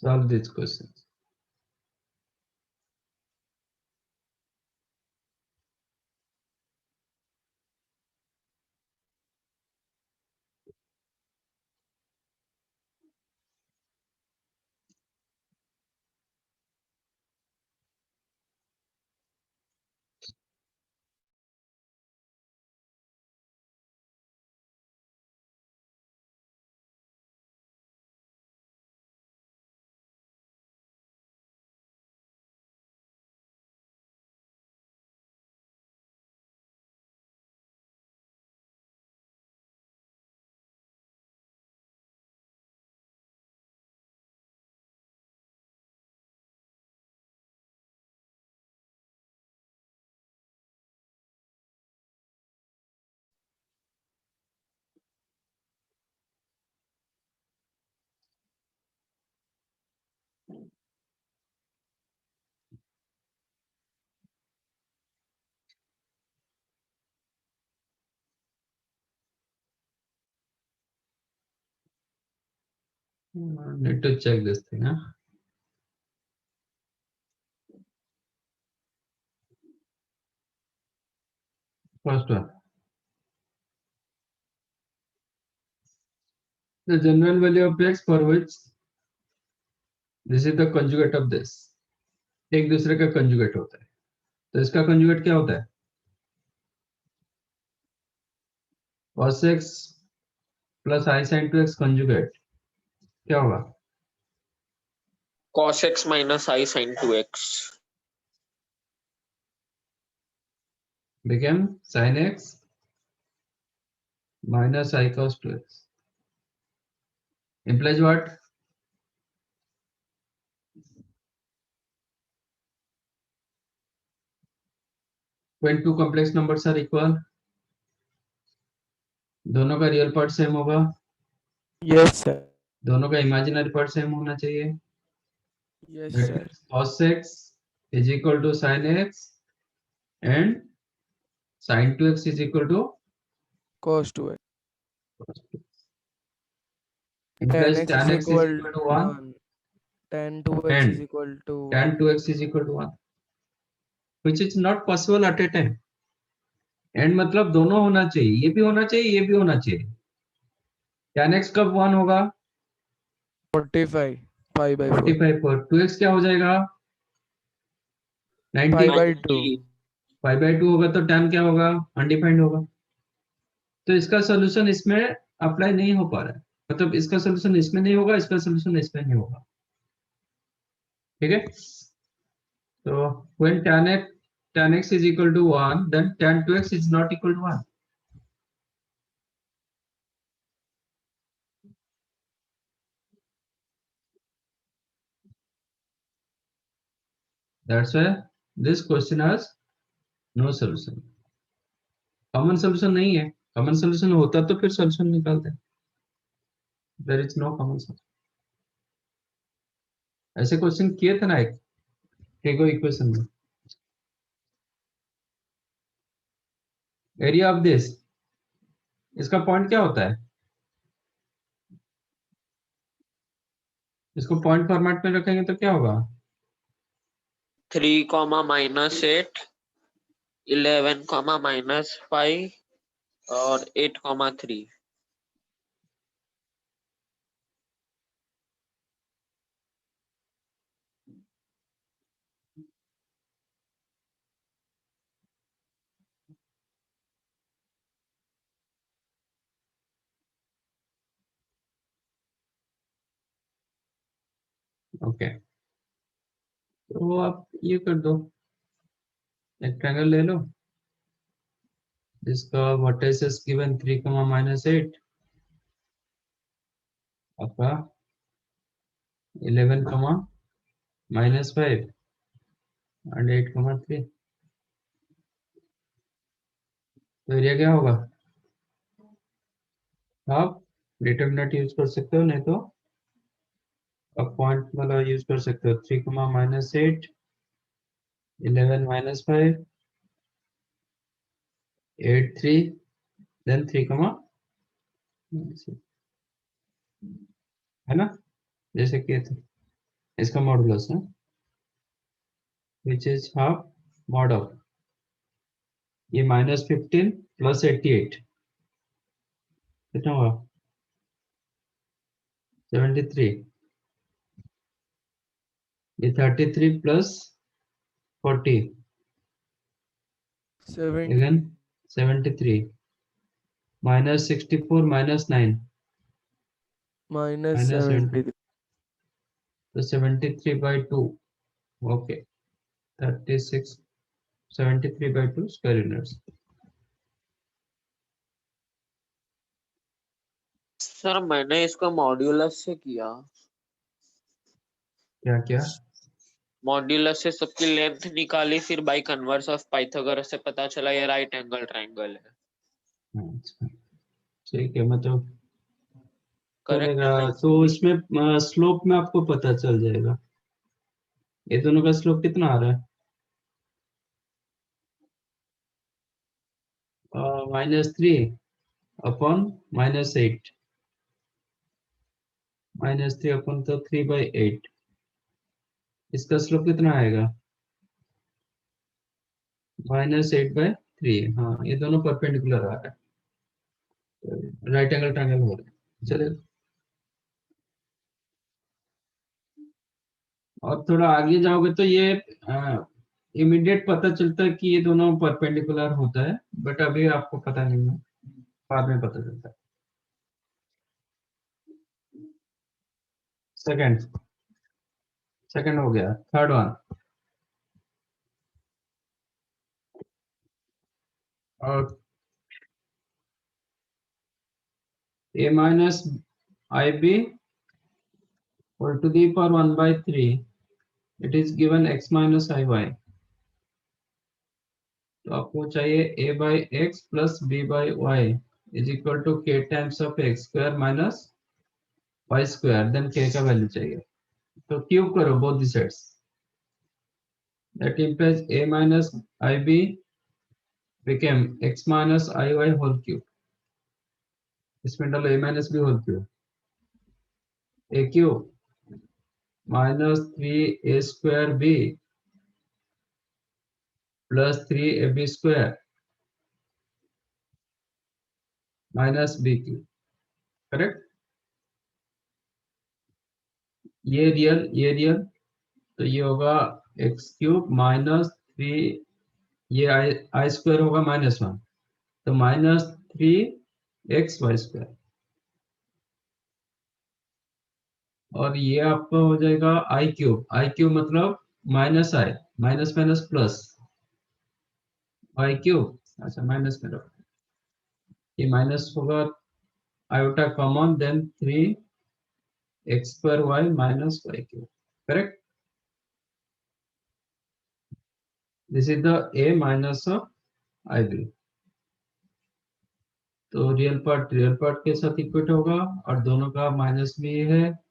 A: Solve these questions. Need to check this thing, huh? First one. The general value of x for which this is the conjugate of this. एक दूसरे का conjugate होता है, तो इसका conjugate क्या होता है? cos x plus I sin 2x conjugate क्या होगा?
C: cos x minus I sin 2x.
A: Became sin x minus I cos 2x. Implies what? When two complex numbers are equal, दोनों का रियल पार्ट सेम होगा,
B: yes sir.
A: दोनों का imaginary part same होना चाहिए.
B: Yes
A: That
B: sir.
A: means cos x is equal to sin x and sin 2x is equal to
B: cos 2x।
A: cos 2x. implies
B: 10x
A: tan
B: is
A: x is
B: equal
A: equal to
B: to
A: 1
B: 1. Tan 2x is
A: and
B: equal to
A: tan
B: 1.
A: 2x is equal to 1, which is not possible at a time. And मतलब दोनों होना चाहिए, ये भी होना चाहिए, ये भी होना चाहिए. tan x कब 1 होगा?
B: 45. Pi by 4.
A: 45 पर 2x क्या हो जाएगा? 90.
B: Pi by 2.
A: 5 by 2 होगा तो tan क्या होगा? अनडिफाइंड होगा. तो इसका सोल्यूशन इसमें अप्लाई नहीं हो पा रहा है, मतलब इसका सोल्यूशन इसमें नहीं होगा, इसका सोल्यूशन इसमें नहीं होगा. ठीक है. तो when tan x is equal to 1, then tan 2x is not equal to 1. That's why this question has no solution. Common solution नहीं है. कॉमन सोल्यूशन होता तो फिर सोल्यूशन निकालते. There is no common solution. ऐसे क्वेश्चन किए थे ना एक टेगो इक्वेशन में. एरिया ऑफ दिस, इसका पॉइंट क्या होता है? इसको पॉइंट फॉर्मेट में रखेंगे तो क्या होगा?
C: 3 comma minus 8, 11 comma minus 5 और 8 comma 3.
A: ओके, तो आप ये कर दो, एक ट्रायंगल ले लो जिसका वर्टिसेस गिवन 3 -8, आपका 11 -5 and 8 3. तो एरिया क्या होगा? आप डिटरमिनेंट यूज कर सकते हो, नहीं तो आप पॉइंट वाला यूज कर सकते हो. 3 -8, 11 -5, 8 3, देन 3 है ना, जैसे किए थे. इसका मॉडुलस है which is half mod of ये -15 + 88 कितना हुआ? 73. ये 33 + 40
B: 70.
A: again 73 -64 -9
B: Minus
A: -70.
B: 73.
A: तो 73/2. Okay, 36 73/2 square units.
C: सर मैंने इसको मॉड्यूलस से किया.
A: क्या क्या?
C: मॉड्यूलस से सबकी लेंथ निकाली, फिर बाय कन्वर्स ऑफ पाइथागोरस से पता चला ये राइट एंगल ट्रायंगल है.
A: अच्छा, ठीक है, मतलब
C: करेक्ट
A: चलेगा.
C: है ना?
A: तो इसमें स्लोप में आपको पता चल जाएगा ये दोनों का स्लोप कितना आ रहा है. -3 अपॉन -8, -3 अपॉन तो 3/8. इसका स्लोप कितना आएगा? -8/3. हाँ, ये दोनों परपेंडिकुलर आ रहा है, राइट एंगल ट्रायंगल हो रहा है. चलिए, और थोड़ा आगे जाओगे तो ये इमीडिएट पता चलता है कि ये दोनों परपेंडिकुलर होता है, बट अभी आपको पता नहीं है, बाद में पता चलता है. सेकंड हो गया. थर्ड वन, और a minus ib whole to the power 1/3, it is given x minus iy. तो आपको चाहिए a by x plus b by y is equal to k times of x square minus y square, then k का value चाहिए. तो cube करो both the sides. That implies a minus ib became x minus iy whole cube. इसमें डालो a minus b whole cube. A cube minus 3a² b plus 3ab square minus b cube, correct. ये real, तो ये होगा x cube minus 3, ये आई square होगा -1, तो -3xy², और ये आपका हो जाएगा आई क्यूब मतलब minus i, minus minus plus i cube, अच्छा माइनस में रखो, ये माइनस होगा iota common, then 3x² minus y³, correct. This is the a minus of ib, तो रियल पार्ट के साथ इक्वेट होगा, और दोनों का माइनस भी है,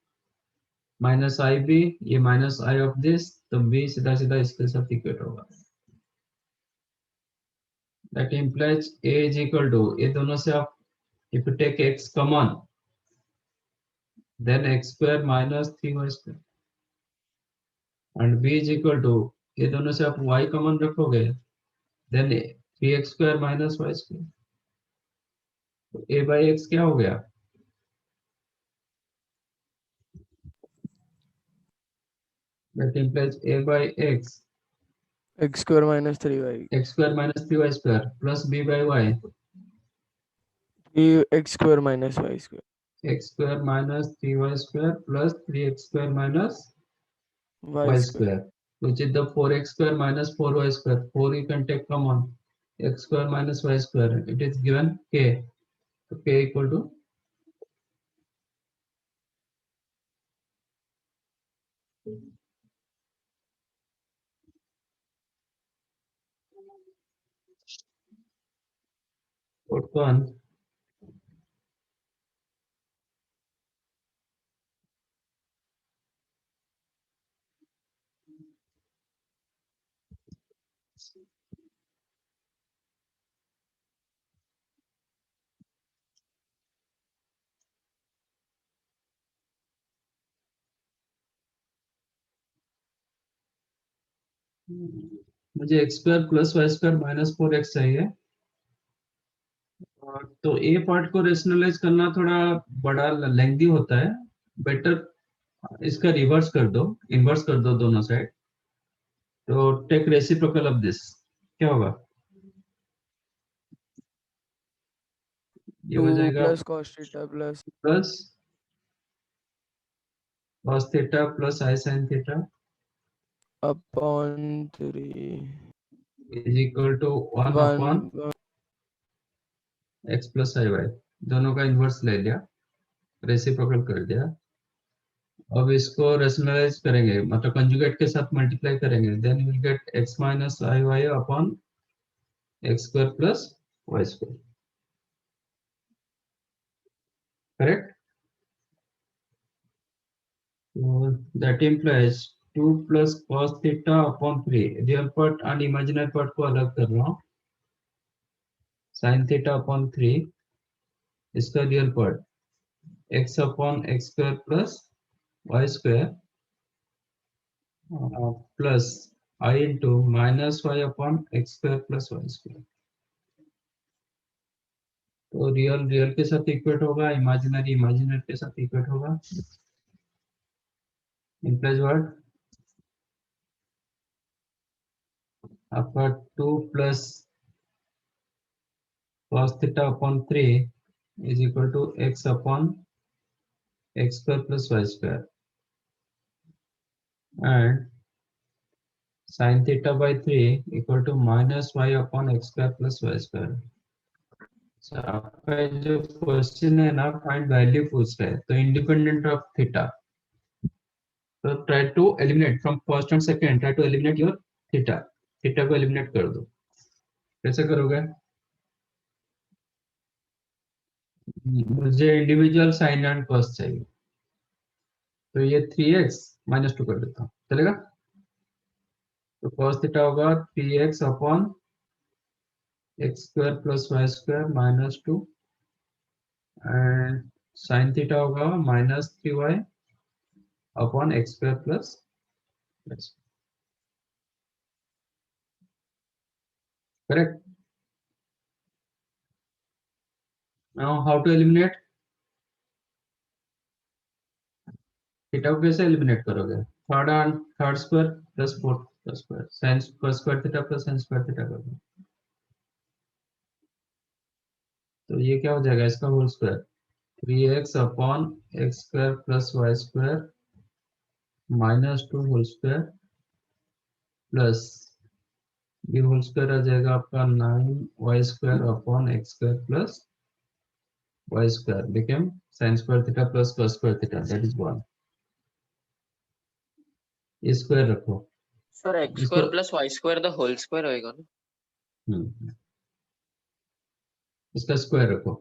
A: माइनस आई बी, ये माइनस आई ऑफ दिस, तो b सीधा सीधा इसके साथ इक्वेट होगा। That implies a is equal to, ये दोनों से आप if you take x common, then x² minus 3y², and b is equal to, ये दोनों से आप y कॉमन रखोगे, then 3x² minus y², तो a by x क्या हो गया, that implies a by x,
B: x² minus 3y,
A: x² minus 3y² plus b by y,
B: 3x² minus y².
A: x² minus 3y² plus 3x² minus
B: y².
A: y², which is the 4x² minus 4y², 4 you can take common, x² minus y², it is given k, so k equal to what one. मुझे x² plus y² minus 4x चाहिए, तो ए part को rationalise करना थोड़ा बड़ा lengthy होता है, better इसका रिवर्स कर दो, इन्वर्स कर दो दोनों साइड, तो टेक रेसिप्रोकल ऑफ दिस, क्या होगा, ये
B: 2
A: हो जाएगा
B: plus cos theta plus
A: plus cos theta plus i sin theta
B: upon 3
A: is equal to 1 upon
B: 1
A: x plus i y, दोनों का इन्वर्स ले लिया, रेसिप्रोकल कर दिया। अब इसको रेशनलाइज करेंगे, मतलब कंजुगेट के साथ मल्टीप्लाई करेंगे, then you will get x minus i y upon x² plus y², correct. So that implies 2 plus cos theta upon 3, real part और इमेजिनरी पार्ट को अलग कर रहा हूँ, sin theta upon 3, इसका real part x upon x² plus y² plus I into minus y upon x² plus y², तो real के साथ इक्वेट होगा, इमेजिनरी के साथ इक्वेट होगा, implies what, आपका 2 plus cos theta upon 3 is equal to x upon x² plus y² and sin theta by 3 equal to minus y upon x² plus y²। So, आपका जो question है ना, find value पूछ रहा है, तो इंडिपेंडेंट ऑफ थीटा, तो try to eliminate from first and second, try to eliminate your theta, theta को एलिमिनेट कर दो, कैसे करोगे, मुझे इंडिविजुअल साइन एंड कॉस चाहिए, तो ये 3x माइनस 2 कर देता हूँ, चलेगा, तो cos थीटा होगा 3x upon x² plus y² minus 2 and sin theta होगा -3y upon x square plus x. Correct. Now how to eliminate? Theta को कैसे एलिमिनेट करोगे? Third square plus fourth square, sine square theta plus sine square theta करोगे तो ये क्या हो जाएगा? इसका whole square 3x upon x square plus y square -2 whole square plus ये होल स्क्वायर आ जाएगा आपका 9y square upon x square plus y square became sine square theta plus cos square theta, that is 1. ये square रखो.
C: Sir x
A: इसको
C: square plus y square the whole square होएगा ना?
A: इसका स्क्वायर रखो.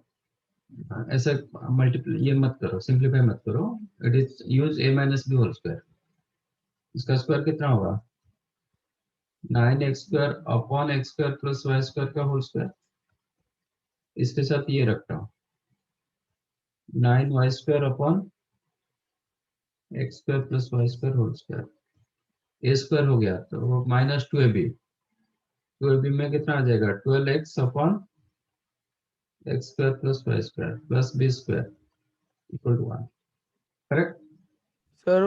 A: ऐसा मल्टीप्लाई ये मत करो, सिंप्लीफाई मत करो. It is use a minus b whole square. इसका स्क्वायर कितना होगा? 9x square upon x square plus y square का होल स्क्वायर. इसके साथ ये रखता हूँ 9y square upon x square plus y square whole square. A square हो गया तो वो -2ab. 2ab में कितना आ जाएगा? 12x upon x square plus y square plus b square equal to 1. Correct.
B: Sir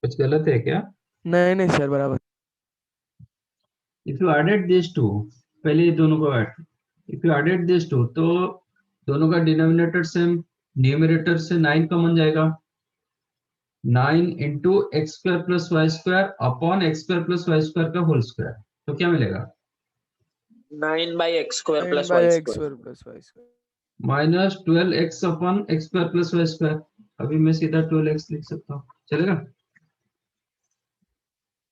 A: कुछ गलत है क्या?
B: नहीं नहीं सर बराबर.
A: If you added this two, पहले ये दोनों को add. If you added this two तो दोनों का डिनोमिनेटर सेम, न्यूमरेटर से 9 कॉमन जाएगा. 9 into x square plus y square upon x square plus y square का होल स्क्वायर. तो क्या मिलेगा?
C: 9/x square
B: 9
C: plus
B: by
C: y
B: x
C: square.
B: square plus y square.
A: -12x upon x square plus y square. अभी मैं सीधा 12x लिख सकता हूँ, चलेगा?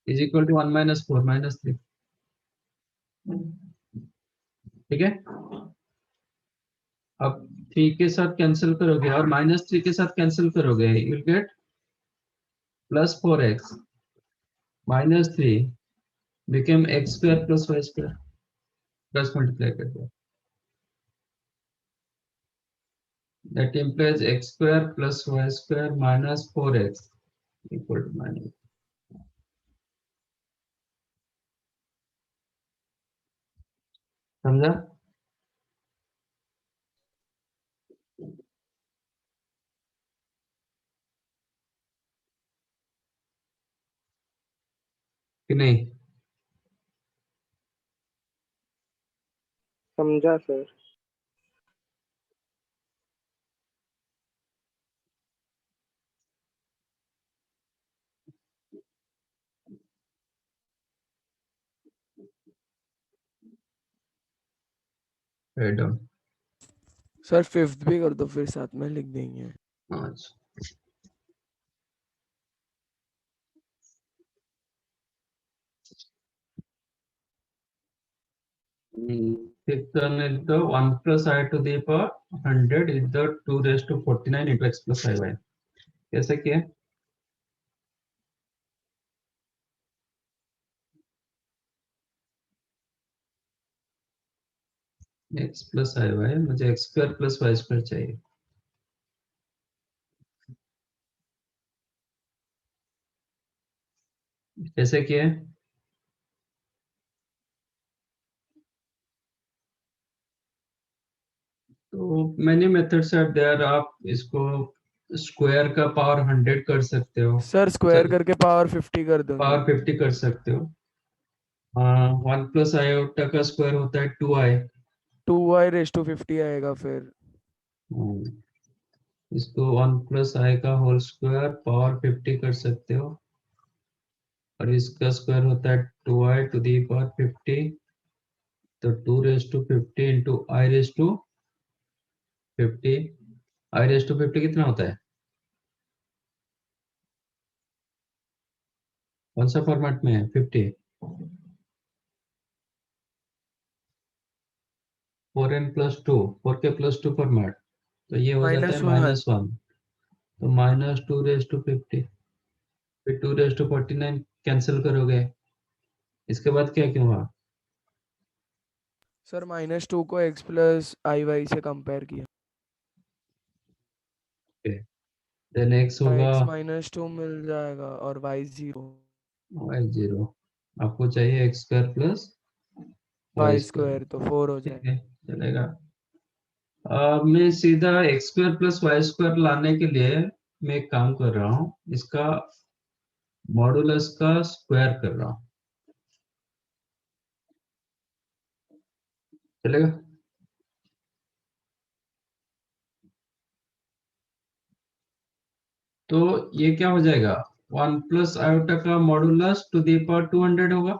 A: Is equal to 1 - 4 - 3. ठीक है. अब 3 के साथ कैंसिल करोगे और -3 के साथ कैंसिल करोगे, you will get +4x -3 became x square plus y square. Plus multiply कर दो. That implies x square plus y square -4x equal to -. समझा? कि नहीं?
E: समझा सर.
A: Write down.
B: सर फिफ्थ भी कर दो फिर साथ में लिख देंगे.
A: अच्छा. Fifth one is the 1 plus I to the power 100 is the 2 raised to 49 into x plus iy. कैसे किया? x plus iy, मुझे x square plus y square चाहिए. कैसे किया? तो मैनी मेथड्स आर देयर. आप इसको स्क्वायर का पावर 100 कर सकते हो,
B: सर स्क्वायर
A: सर
B: करके पावर 50 कर दो.
A: पावर 50 कर सकते हो. 1 प्लस आयोटा का स्क्वायर होता है 2i.
B: 2y raised to 50 आएगा फिर.
A: इसको 1 प्लस आई का होल स्क्वायर पावर 50 कर सकते हो और इसका स्क्वायर होता है 2i टू दी पावर 50. तो 2 raise to 50 into i raise to 50. I raise to 50 कितना होता है? कौन सा फॉर्मेट में है? 50. 4n plus 2, 4k plus 2 format. तो ये हो जाता है -1. तो -2 रेज टू 50 फिर 2 रेज टू 49 कैंसिल करोगे. इसके बाद क्या क्यों हुआ?
B: सर -2 को x plus iy से कंपेयर किया.
A: देन x होगा
B: x -2 मिल जाएगा और y 0
A: y 0, आपको चाहिए x square plus
B: y
A: y square,
B: square तो 4 हो
A: ठीक
B: जाएगा।
A: है चलेगा। अब मैं सीधा x square plus y square लाने के लिए मैं एक काम कर रहा हूँ, इसका मॉडुलस का स्क्वायर कर रहा हूँ, चलेगा। तो ये क्या हो जाएगा, 1 प्लस आयोटा का मॉडुलस टू द पावर 200 होगा,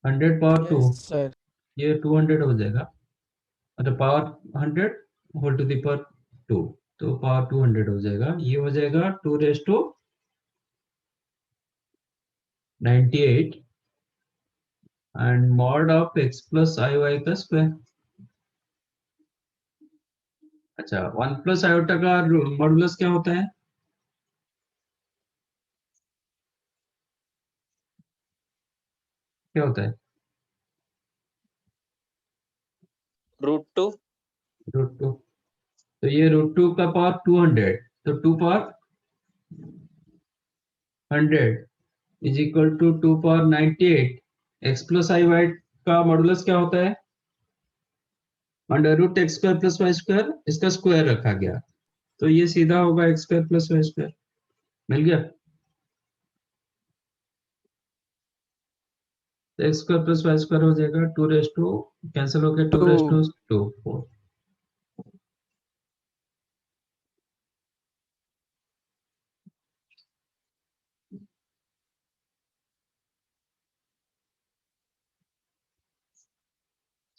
A: 100 पावर 2,
B: यस सर।
A: ये 200 हो जाएगा, मतलब power 100 whole to the power 2, तो पावर 200 हो जाएगा, ये हो जाएगा 2 raise to 98 and mod of x plus i y का स्क्वायर। अच्छा 1 प्लस आयोटा का मॉडुलस क्या होता है, क्या होता है,
C: √2
A: √2, तो ये √2 का पावर 200, तो 2 power 100 is equal to 2 power 98, x plus i y का मॉडुलस क्या होता है, under root x square plus y square, इसका स्क्वायर रखा गया, तो ये सीधा होगा x square plus y square, मिल गया। तो x square plus y square हो जाएगा 2 रेज टू, कैंसिल हो गया 2 रेज टू 2 4।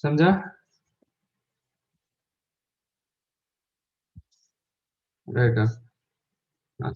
A: समझा, राइट। हाँ